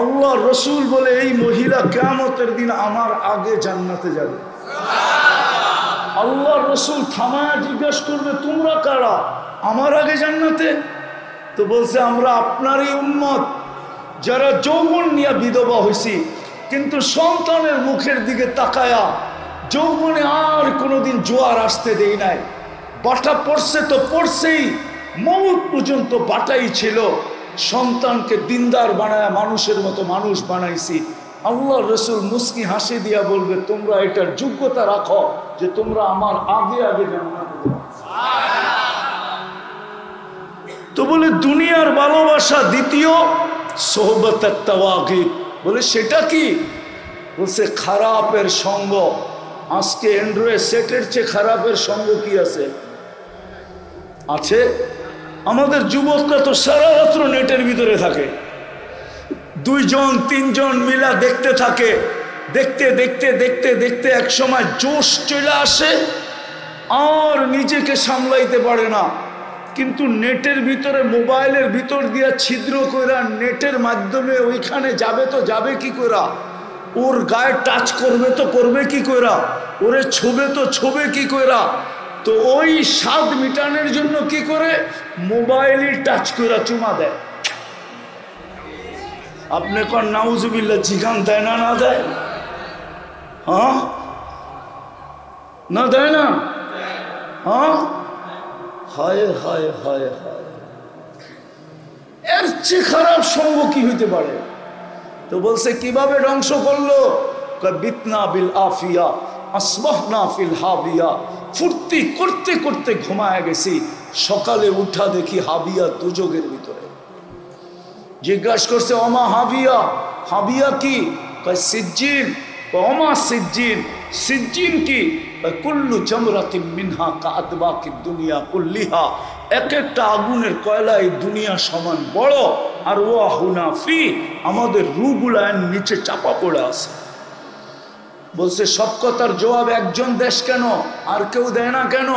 আল্লাহ রসুল বলে এই মহিলা কিয়ামতের দিন আমার আগে জান্নাতে যাবে। আল্লাহ রসুল থামায়া জিজ্ঞাসা করবে তোমরা কারা আমার আগে জান্নাতে? তো বলছে আমরা আপনারই উম্মত, যারা যৌবন নিয়ে বিধবা হয়েছি, কিন্তু সন্তানের মুখের দিকে তাকায়া যৌবনে আর কোনোদিন জোয়ার আসতে দেই নাই। বাটা পড়ছে তো পড়ছেই, মৌত পর্যন্ত বাটাই ছিল। সন্তানকে দিনদার বানায় মানুষের মতো মানুষ বানাইছি। আল্লাহ রসুল মুস্কি হাসি দিয়া বলবে তোমরা এটার যোগ্যতা রাখো যে তোমরা আমার আগে আগে জান্নাতে যাও। তো বলে দুনিয়ার ভালোবাসা দ্বিতীয় সোহবতের তাওয়াগিদ। বলে সেটা কি? বলছে খারাপের সঙ্গ। আজকে অ্যান্ড্রয়েড সেটের চেয়ে খারাপের সঙ্গ কি আছে? আমাদের যুবকরা তো সারা রাত্র নেটের ভিতরে থাকে, 2 জন 3 জন মিলা দেখতে থাকে। দেখতে দেখতে দেখতে দেখতে এক সময় জোশ চলে আসে, আর নিজেকে সামলাইতে পারে না। কিন্তু নেটের ভিতরে মোবাইলের ভিতর দিয়া ছিদ্র কইরা নেটের মাধ্যমে ওইখানে যাবে তো যাবে কি কইরা, ওর গায়ে টাচ করবে তো করবে কি কইরা, ওরে ছোবে তো ছোবে কি কইরা। তো ওই স্বাদ মিটানোর জন্য কি করে? মোবাইলই টাচ কইরা চুমা দেয়। আপনি কোন নাউজুবিল্লাহ জিগান দেয় না? না দেয়? হ্যাঁ, না দেয় না? হ্যাঁ, হায় হায় হায় হায়, এর চেয়ে খারাপ সঙ্গ কি হইতে পারে? তো বলছে কিভাবে ধ্বংস করলো? বিতনা বিল আফিয়া আসবাহনা ফিল হাবিয়া। ফুর্তি করতে করতে ঘুমায় গেছি, সকালে উঠা দেখি হাবিয়া দুযোগের ভিতরে। জিজ্ঞাসা করছে ওমা হাবিয়া, হাবিয়া কি? সিজ্জিন। ওমা সিজ্জিন, সিজ্জিন কি? কুল্লু জামরাতিন মিনহা কাআদবাকি দুনিয়া কুল্লিহা। এক একটা আগুনের কয়লা এই দুনিয়া সমান বড়, আর ওয়া হুনা ফি, আমাদের রূহগুলা নিচে চাপা পড়ে আছে। বলছে সব কথার জবাব একজন দেশ কেন, আর কেউ দেয় না কেন?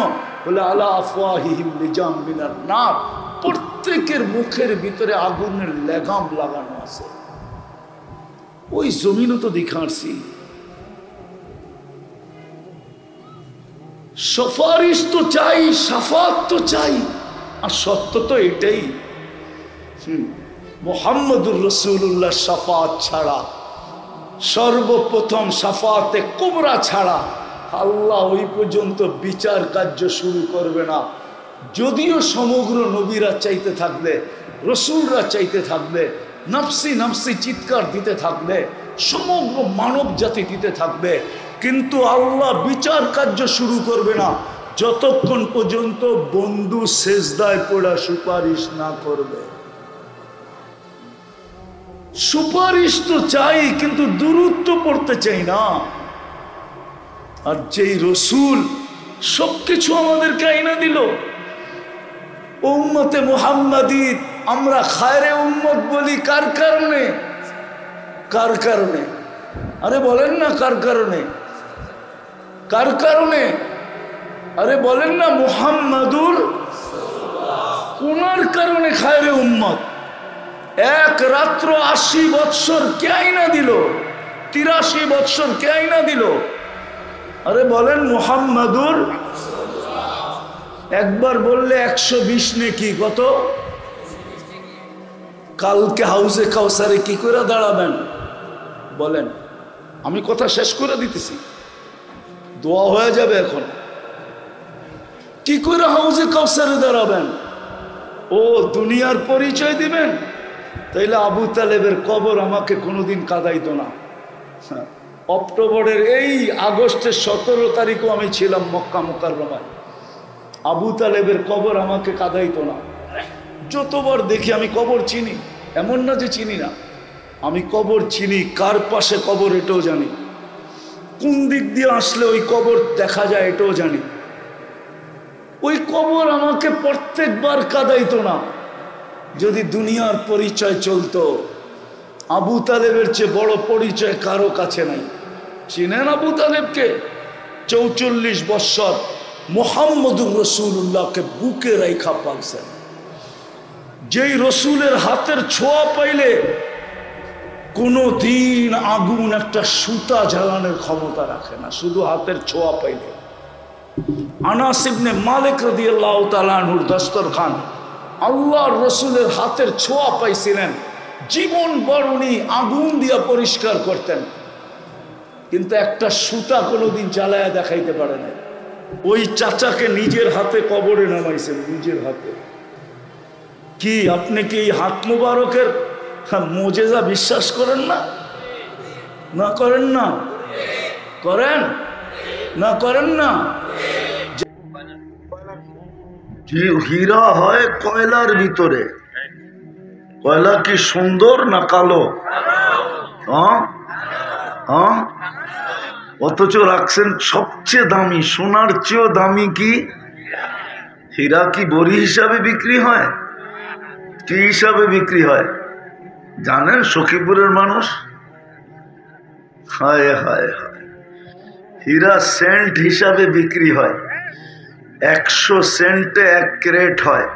বলে আলা আফওয়াহিহিম লিজাম মিনার নার, প্রত্যেকের মুখের ভিতরে আগুনের লেগাম লাগানো আছে। ওই জমিনও তো দেখাচ্ছি। সুপারিশ তো চাই, সাফাত তো চাই, আর সত্য তো এটাই। মুহাম্মদুর রাসূলুল্লাহ শাফাত ছাড়া, সর্বপ্রথম শাফাতে কুবরা ছাড়া আল্লাহ ওই পর্যন্ত বিচার কার্য শুরু করবে না। যদিও সমগ্র নবীরা চাইতে থাকবে, রসুলরা চাইতে থাকবে, নফসি নফসি চিৎকার দিতে থাকবে, সমগ্র মানব জাতি দিতে থাকবে, কিন্তু আল্লাহ বিচার কার্য শুরু করবে না যতক্ষণ পর্যন্ত বন্ধু সেজদায় পড়া সুপারিশ না করবে। সুপারিশ তো চাই, কিন্তু দুরূদ তো পড়তে চাই না। আর যেই রসুল সবকিছু আমাদেরকে আইনা দিল, উম্মতে মুহাম্মাদি আমরা খায়রে উম্মত বলি কার কারণে? কার কারণে? আরে বলেন না কার কারণে? কার কারণে? আরে বলেন না মুহাম্মাদুর, ওনার কারণে খায়রে উম্মত। এক রাত্র 80 বৎসর কে আইনা দিল? 83 বৎসর কে আইনা দিল? আরে বলেন মুহাম্মাদুর। একবার বললে 120 নেকি, কত? কালকে হাউজে কাউসারে কি করে দাঁড়াবেন বলেন? আমি কথা শেষ করে দিতেছি, দোয়া হয়ে যাবে এখন। কি করে হাউজে কাউসারে দাঁড়াবেন? ও দুনিয়ার পরিচয় দিবেন? তাইলে আবু তালেবের কবর আমাকে কোনোদিন কাঁদাইতো না। অক্টোবরের এই আগস্টের 17 তারিখও আমি ছিলাম মক্কা মুকাররমায়। আবু তালেবের কবর আমাকে কাঁদাইতো না। যতবার দেখি আমি কবর চিনি, এমন না যে চিনি না, আমি কবর চিনি, কার পাশে কবর এটাও জানি, কোন দিক দিয়ে আসলে ওই কবর দেখা যায় এটাও জানি। ওই কবর আমাকে প্রত্যেকবার কাঁদাইতো না। যদি দুনিয়ার পরিচয় চলতো, আবু তালেবের চেয়ে বড় পরিচয় কারো কাছে নাই। চিনেন আবু তালেবকে? 44 বৎসর মুহাম্মদুর রাসূলুল্লাহকে বুকে রাইখা পালছেন। যেই রসুলের হাতের ছোঁয়া পাইলে কোনো দিন আগুন একটা সুতা জ্বালানোর ক্ষমতা রাখে না, শুধু হাতের ছোঁয়া পাইলে। আনাস ইবনে মালিক রাদিয়াল্লাহু তাআলা আনহুর দস্তরখান আল্লাহর রসুলের হাতের ছোঁয়া পাইছিলেন, জীবন বরণী আগুন দিয়া পরিষ্কার করতেন, কিন্তু একটা সুতা কোনোদিন জ্বালায়া দেখাইতে পারে না। ওই চাচাকে নিজের হাতে কবরে নামাইছেন, নিজের হাতে। কি আপনি কি এই হাত মুবারকের মুজেজা বিশ্বাস করেন না? না করেন না? করেন না? করেন না? হীরা হয় কয়লার ভিতরে। কয়লা কি সুন্দর না কালো? অথচ রাখছেন সবচেয়ে দামি, সোনার চেয়েও দামি কি হীরা? কি বড়ি হিসাবে বিক্রি হয়? কি হিসাবে বিক্রি হয় জানেন? সখীপুরের মানুষ, হায় হায় হায়, হীরা সেন্ট হিসাবে বিক্রি হয়। 100 সেন্টে 1 ক্যারেট হয়,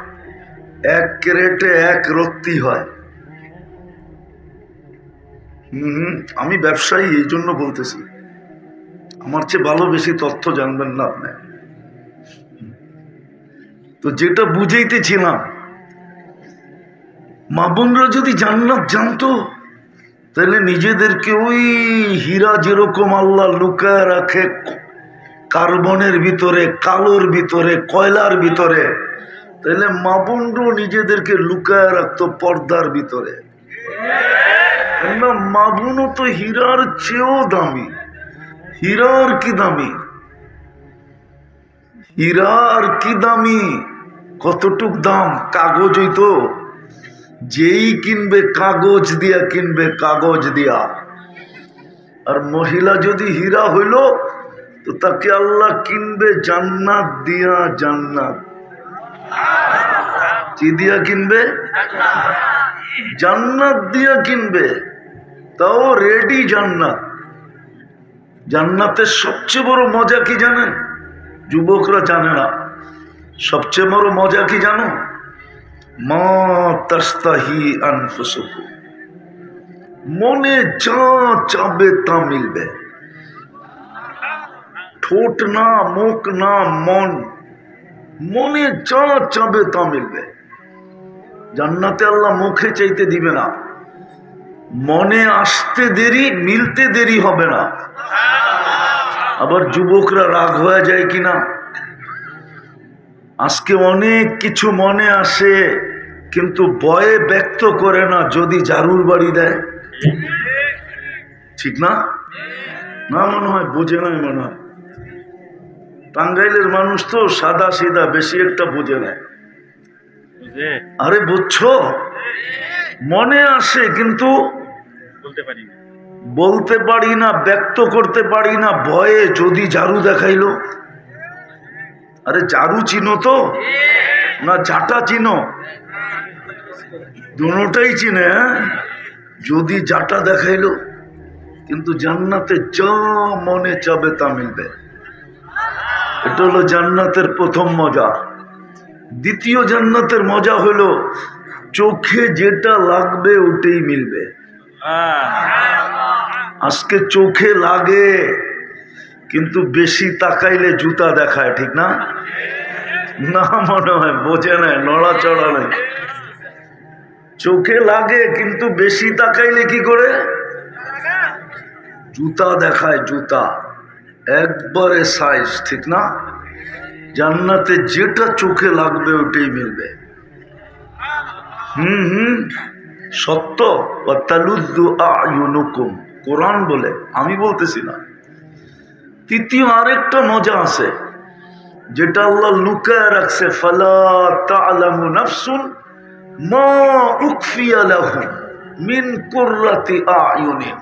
1 ক্যারেটে 1 রত্তি হয়। আমি ব্যবসায়ী, এই জন্য বলতেছি, আমার চেয়ে ভালো বেশি তথ্য জানবেন না আপনি। তো যেটা বুঝাইতেছিলাম, মা বোনরা যদি জান্নাত জানতো, তাহলে নিজেদেরকে ওই হীরা যেরকম আল্লাহ লুকায় রাখে কার্বনের ভিতরে, কালোর ভিতরে, কয়লার ভিতরে, তাহলে মা বোনরাও নিজেদেরকে লুকায় রাখতো পর্দার ভিতরে। মা বোনও তো হীরার চেয়েও দামি। হীরার কি দামি? হীরার কি দামি? কতটুক দাম? কাগজ হইতো, যেই কিনবে কাগজ দিয়া কিনবে, কাগজ দিয়া। আর মহিলা যদি হীরা হইল, তো তাকে আল্লাহ কিনবে জান্নাত দিয়া। জান্নাত কি দিয়া কিনবে? জান্নাত দিয়া কিনবে, তাও রেডি জান্নাত। জান্নাতের সবচেয়ে বড় মজা কি জানেন? যুবকরা জানে না। সবচেয়ে বড় মজা কি জানো? মা তাস্তাহি আনফুসুকুম, মনে যা চাবে তা মিলবে। ঠোঁট না, মুখ না, মন, মনে যা চাবে তা মিলবে। জান্নাতে আল্লাহ মুখে চাইতে দিবে না, মনে আসতে দেরি, মিলতে দেরি হবে না। আবার যুবকরা রাগ হয়ে যায় কিনা, আজকে অনেক কিছু মনে আসে কিন্তু ভয়ে ব্যক্ত করে না, যদি জারুর বাড়ি দেয়। ঠিক না? না মনে হয় বোঝে নাই, মনে হয় টাঙ্গাইলের মানুষ তো সাদা সিধা, বেশি একটা বোঝে না। আরে বুঝছো, মনে আসে কিন্তু বলতে পারি না, ব্যক্ত করতে পারি না ভয়ে, যদি জারু দেখাইলো। আরে জারু চিনো তো না ঝাঁটা চিনো? দুটোটাই চিনে। যদি জাটা দেখাইলো, কিন্তু জান্নাতে যা মনে চাবে তা মিলবে। এটা হলো জান্নাতের প্রথম মজা। দ্বিতীয় জান্নাতের মজা হলো চোখে যেটা লাগবে ওটাই মিলবে। আজকে চোখে লাগে কিন্তু বেশি তাকাইলে জুতা দেখায়, ঠিক না? না মনে হয় বোঝে না, নড়াচড়া নেই। চোখে লাগে কিন্তু বেশি তাকাইলে কি করে? জুতা দেখায়, জুতা একবারে সাইজ, ঠিক না? জান্নাতে যেটা চোখে লাগবে ওটাই মিলবে। সত্য। কোরআন বলে, আমি বলতেছি না। তৃতীয় আরেকটা মজা আছে যেটা আল্লাহ লুকায় রাখছে, ফালা তা'লামু নাফসুন মা উখফিয়া লাহুম মিন কুররাতি আ'য়ুনিন।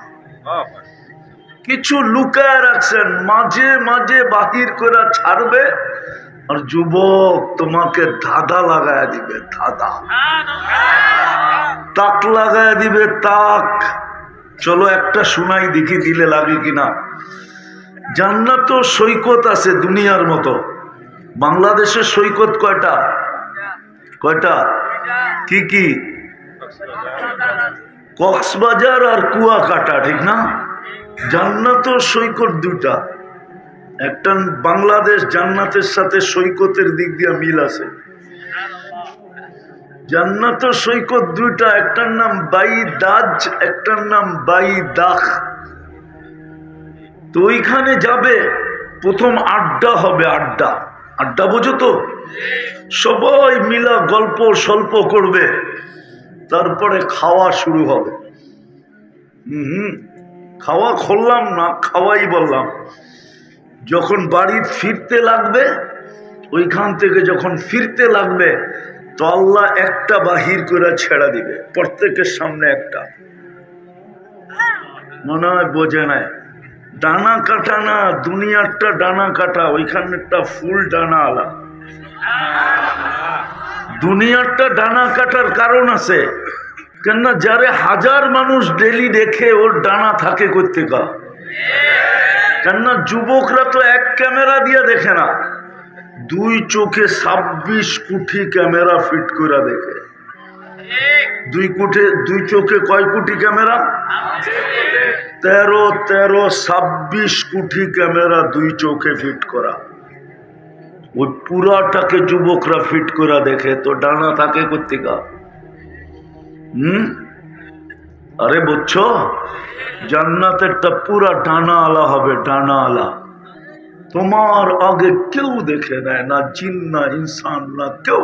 কিছু লুকায় রাখছেন, মাঝে মাঝে বাহির করে ছাড়বে। আর যুবক, তোমাকে ধাঁধা লাগায় দিবে, ধাঁধা, তাক লাগায় দিবে, তাক। চলো একটা শোনাই দেখি, দিলে লাগে কিনা। জান্নাত সৈকত আছে দুনিয়ার মতো। বাংলাদেশের সৈকত কয়টা? কয়টা? কি কি? কক্সবাজার আর কুয়াকাটা, ঠিক না? জান্নাত সৈকত দুটা। একটা বাংলাদেশ জান্নাতের সাথে সৈকতের দিক দিয়ে মিল আছে। জান্নাত সৈকত দুইটা, একটার নাম বাইদাজ, একটার নাম বাইদাখ। তো ওইখানে যাবে, প্রথম আড্ডা হবে, আড্ডা। আড্ডা বোঝো তো? সবাই মিলা গল্প স্বল্প করবে, তারপরে খাওয়া শুরু হবে। খাওয়া খুললাম না, খাওয়াই বললাম। যখন বাড়ি ফিরতে লাগবে, ওইখান থেকে যখন ফিরতে লাগবে, তো আল্লাহ একটা বাহির করে ছেড়া দিবে, প্রত্যেকের সামনে একটা। মনে হয় বোঝে নাই। ডানা কাটা না, দুনিয়ারটা ডানা কাটা, ওইখানেরটা ফুল ডানা আলা। দুনিয়ারটা ডানা কাটার কারণ আছে, কেননা যারে হাজার মানুষ ডেলি দেখে, ওর ডানা থাকে কোত্থেকা? কেননা যুবকরা তো এক ক্যামেরা দিয়ে দেখে না, দুই চোখে 26 কোটি ক্যামেরা ফিট করে দেখে। দুই চোখে কয় কোটি ক্যামেরা? 26 কোটি ক্যামেরা দুই চোখে ফিট করা। ওই পুরাটাকে যুবকরা ফিট করে দেখে, তো ডানা থাকে কোত্থেকা? আরে বুঝছো, জান্নাতেরটা পুরা ডানা আলা হবে, ডানা আলা। তোমার আগে কেউ দেখে নেয় না, জিন না ইনসান না কেউ।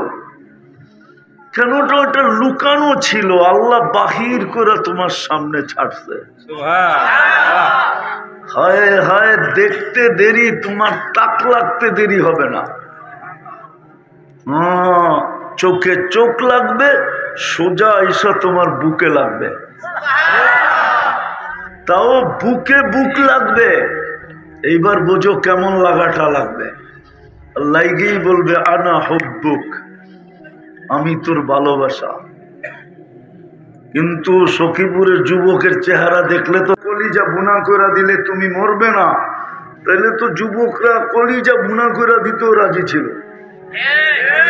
কেনটা ওটা লুকানো ছিল, আল্লাহ বাহির করে তোমার সামনে ছাড়ছে। হায় হায়, দেখতে দেরি, তোমার তাক লাগতে দেরি হবে না। চোখে চোখ লাগবে, সোজা এসা তোমার বুকে লাগবে। তাও বুকে বুক লাগবে। এইবার বোঝো কেমন লাগাটা লাগবে। লাইগেই বলবে আনা হুব্বুক, আমি তোর ভালোবাসা। কিন্তু সখীপুরের যুবকের চেহারা দেখলে তো কলিজা বুনা করে দিলে তুমি মরবে না, তাহলে তো যুবকরা কলিজা বুনা করে দিতেও রাজি ছিল,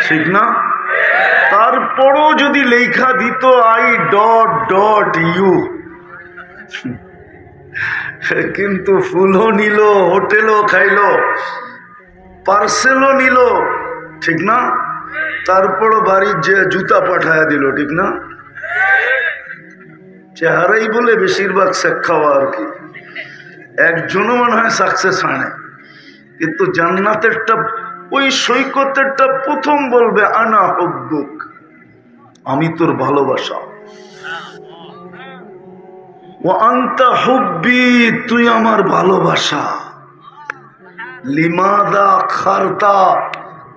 ঠিক না? তারপরও যদি লেখা দিত I.U, কিন্তু ফুলও নিল, হোটেলও খাইলো, পার্সেলও নিল, ঠিক না? তারপর বাড়ির যে জুতা পাঠায়া দিল, ঠিক না? চেহারাই বলে বেশিরভাগ শেখ খাওয়া আর কি, একজনও মনে হয় সাকসেস হয় না। কিন্তু জান্নাতেরটা, ওই সৈকতেরটা প্রথম বলবে আনা হুব্বুক, আমি তোর ভালোবাসা, ওয়া আনতা হুব্বি, তুই আমার ভালোবাসা। লিমাদা খারতা,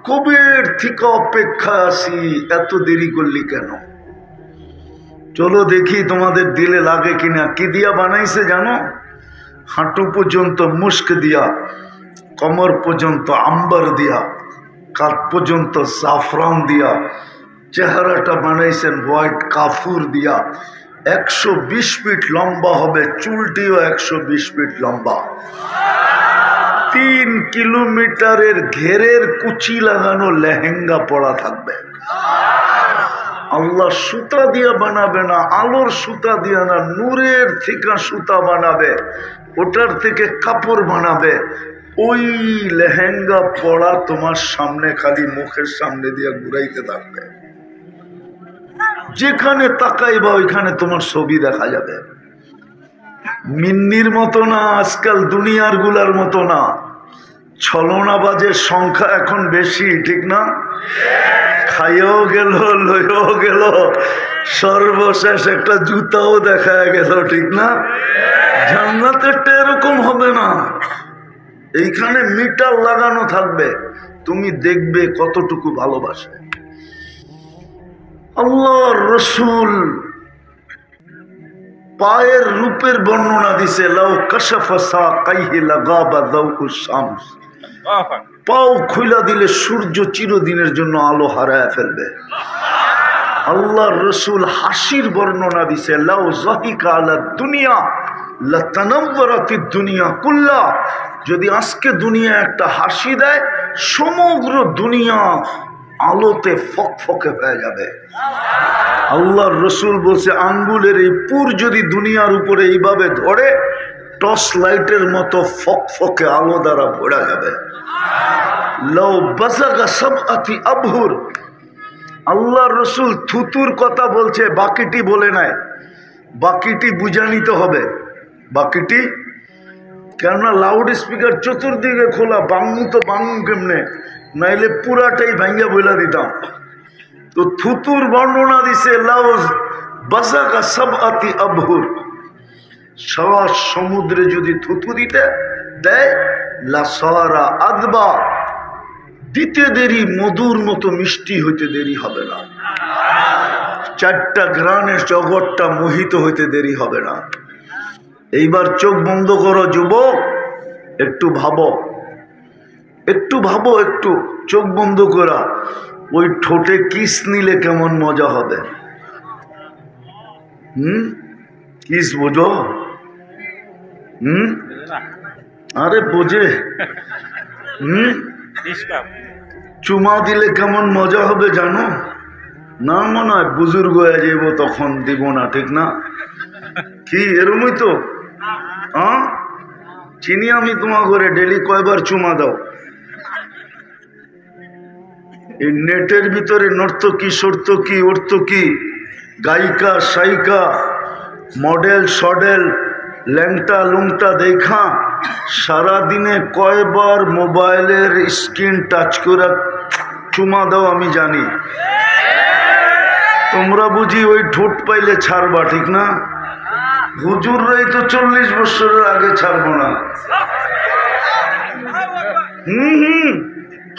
কবের থেকে অপেক্ষা আছি, এত দেরি করলি কেন? চলো দেখি তোমাদের দিলে লাগে কিনা। কি দিয়া বানাইছে জানো? হাঁটু পর্যন্ত মুস্ক দিয়া, কমর পর্যন্ত আম্বার দিয়া, কাঁধ পর্যন্ত জাফরান দিয়া, চেহারাটা বানাইছেন হোয়াইট কাফুর দিয়া। 120 ফিট লম্বা হবে, চুলটিও 120 ফিট লম্বা। 3 কিলোমিটারের ঘেরের কুচি লাগানো লেহেঙ্গা পরা থাকবে। আল্লাহ সুতা দিয়া বানাবে না, আলোর সুতা দিয়া না, নূরের থেকে সুতা বানাবে, ওটার থেকে কাপড় বানাবে। ওই লেহেঙ্গা পরা তোমার সামনে, খালি মুখের সামনে দিয়ে ঘুরাইতে থাকবে। যেখানে তাকাইবা ওইখানে তোমার ছবি দেখা যাবে। মিন্নির মতো না, আজকাল দুনিয়ার গুলার মতো না। ছলনাবাজের সংখ্যা এখন বেশি, ঠিক না? খাইও গেল, লইও গেল, সর্বশেষ একটা জুতাও দেখা গেল, ঠিক না? জান্নাতেরটা এরকম হবে না। এইখানে মিটার লাগানো থাকবে, তুমি দেখবে কতটুকু ভালোবাসে। আল্লাহর রাসূল পায়ের রূপের বর্ণনা দিছে, লাউ কাশাফা সাকাইহি লাগাবা যাউকুশ শামস, পাও খুইলা দিলে সূর্য চিরদিনের জন্য আলো হারায় ফেলবে। আল্লাহর রাসূল হাসির বর্ণনা দিছে, লাউ যাহিকা আলা দুনিয়া লাতানাওয়ারাতিদ দুনিয়া কুল্লা, যদি আজকে দুনিয়া একটা হাসি দেয়, সমগ্র দুনিয়া আলোতে ফকফকে হয়ে যাবে। আল্লাহর রাসূল বলছে, আঙ্গুলের এই পুর যদি দুনিয়ার উপরে এইভাবে ধরে, টর্চ লাইটের মতো ফকফকে আলো দ্বারা ভরা যাবে। লাউ বাসাগা সাবআতি আবহুর, আল্লাহর রাসূল থুতুর কথা বলছে, বাকিটি বলে নাই। বাকিটি বুঝা নিতে হবে। বাকিটি কেননা লাউড স্পিকার চতুর্দিকে খোলা, বাংমু তো বাংমু কেমনে, নাইলে পুরাটাই ভাঙ্গা বইলা দিতাম। তো থুতুর বর্ণনা দিছে, লাউ বাসাগা সাবআতি আবহুর, সারা সমুদ্রে যদি থুতু দিতে দেয়, লা সারা আদবা, দিতে দেরি মধুর মতো মিষ্টি হইতে দেরি হবে না। 4টা গ্রানের জগৎটা মোহিত হইতে দেরি হবে না। এইবার চোখ বন্ধ করো যুবক, একটু ভাবো, একটু ভাবো, একটু চোখ বন্ধ করা। ওই ঠোঁটে কিস নিলে কেমন মজা হবে? কিস বোঝো? আরে বোঝে। চুমা দিলে কেমন মজা হবে জানো? না মনে হয় বুজুর্গ হয়ে যাবো তখন দিব না, ঠিক না? কি এরমই তো? চিনি আমি তোমার ঘরে, ডেলি কয়বার চুমা দাও? এই নেটের ভিতরে নর্তকী, সর্তকী, অর্তকী, গায়িকা, সায়িকা, মডেল, সডেল, ল্যাংটা লুংটা দেখা সারাদিনে কয়বার মোবাইলের স্ক্রিন টাচ করে চুমা দাও আমি জানি। তোমরা বুঝি ওই ঠোঁট পাইলে ছাড়বা, ঠিক না? হুজুররাই তো 40 বছরের আগে ছাড়বো না।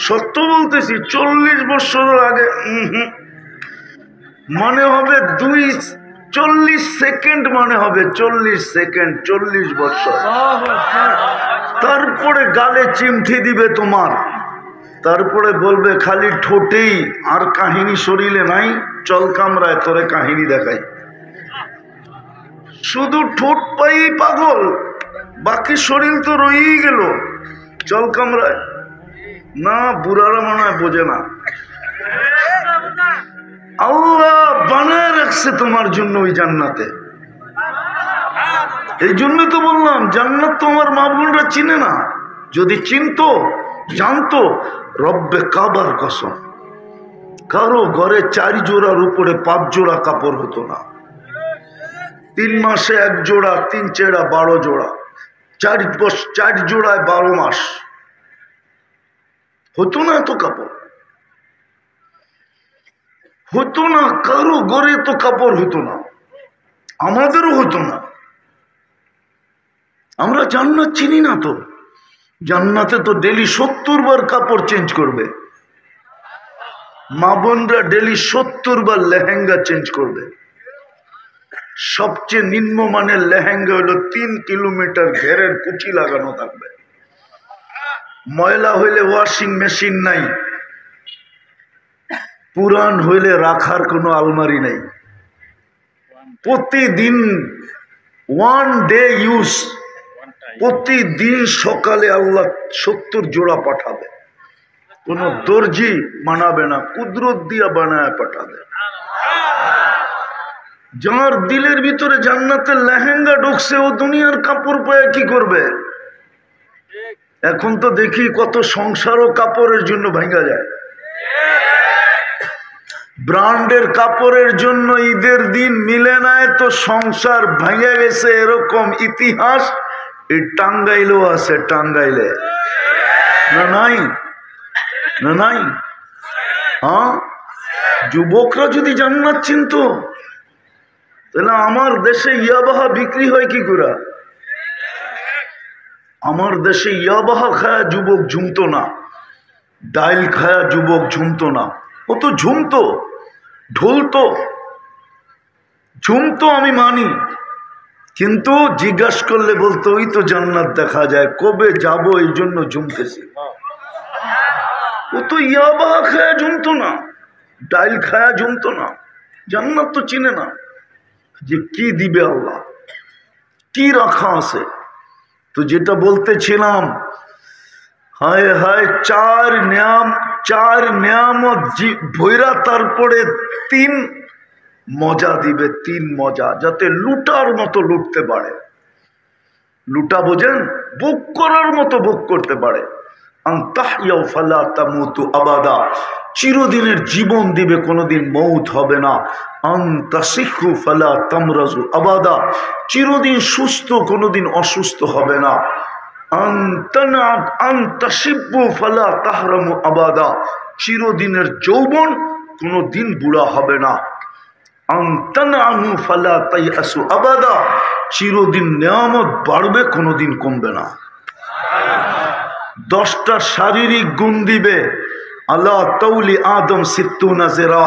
সত্য বলতেছি, 40 বছরের আগে মানে হবে 40 সেকেন্ড, মানে হবে 40 সেকেন্ড, 40 বছর। তারপরে গালে চিমঠি দিবে তোমার, তারপরে বলবে খালি ঠোঁটেই, আর কাহিনী শরীরে নাই, চল কামরায় তোরে কাহিনী দেখাই। শুধু ঠোঁট পাই পাগল, বাকি শরীর তো রয়েই গেল, চল কামরায়। না, বুড়ারা মনে হয় বোঝে না। আল্লাহ বানায় রাখছে তোমার জন্য ওই জান্নাতে। এই জন্য তো বললাম, জান্নাত তো আমার মা বোনরা চিনে না। যদি চিনতো, জানতো, রব্বে কাবার কসম, কারো ঘরে 4 জোড়ার উপরে 5 জোড়া কাপড় হতো না। 3 মাসে 1 জোড়া, 3 চেড়া 12 জোড়া, 4 জোড়ায় 12 মাস হতো না। এত কাপড় হতো না, কারো ঘরে তো কাপড় হতো না, আমাদেরও হতো না। আমরা জান্নাত চিনি না তো। জান্নাতে তো ডেলি 70 বার কাপড় চেঞ্জ করবে, মা বোনরা ডেলি 70 বার লেহেঙ্গা চেঞ্জ করবে। সবচেয়ে নিম্নমানের লেহেঙ্গা হলো 3 কিলোমিটার ঘেরের কুচি লাগানো থাকবে। ময়লা হইলে ওয়াশিং মেশিন নাই, পুরান হইলে রাখার কোনো আলমারি নাই। প্রতিদিন 1 ডে ইউজ, প্রতিদিন সকালে আল্লাহ 70 জোড়া পাঠাবে। কোন দর্জি বানাবে না, কুদরত দিয়া বানায় পাঠাবে। যার দিলের ভিতরে জান্নাতের লেহেঙ্গা ঢুকছে, ও দুনিয়ার কাপড় পায়ে কি করবে? এখন তো দেখি কত সংসারও কাপড়ের জন্য ভাঙা যায়। ব্র্যান্ডের কাপড়ের জন্য ঈদের দিন মিলে নাই তো সংসার ভেঙে গেছে, এরকম ইতিহাস এই টাঙ্গাইলেও আছে। টাঙ্গাইলে না নাই? না নাই? হ্যাঁ, যুবকরা যদি জান্নাত চিনত তাহলে আমার দেশে ইয়াবাহা বিক্রি হয় কি করে? আমার দেশে ইয়াবাহা খায়া যুবক ঝুমতো না, ডাইল খায়া যুবক ঝুমতো না। ও তো ঝুমতো, ঢুলতো, ঝুমতো, আমি মানি। কিন্তু জিজ্ঞাসা করলে বলতো ওই তো জান্নাত দেখা যায়, কবে যাব এই জন্য ঝুমতেছি। ও তো ইয়াবাহা খায়া ঝুমতো না, ডাইল খায়া ঝুমতো না, জান্নাত তো চিনে না যে কি দিবে আল্লাহ, কি রাখা আছে। তো যেটা বলতেছিলাম, হায় হায়, 4 নিয়ামত ভৈরা, তারপরে 3 মজা দিবে, 3 মজা, যাতে লুটার মতো লুটতে পারে। লুটা বোঝেন? ভোগ করার মতো ভোগ করতে পারে। আনতাহইয়া ফালা তামুতু আবাদা, চিরদিনের জীবন দিবে, কোনোদিন মৌত হবে না। আনতাসিহু ফালা তামরাজু আবাদা, চিরদিন সুস্থ, কোনোদিন অসুস্থ হবে না। আনতাশিব্বু ফালা তাহরামু আবাদা, চিরদিনের যৌবন, কোনোদিন বুড়া হবে না। আনতানআমু ফালা তাইয়াসু আবাদা, চিরদিন নিয়ামত বাড়বে, কোনোদিন কমবে না। 10টা শারীরিক গুণ দিবে। আল্লাহ তৌলি আদম 60 জিরা।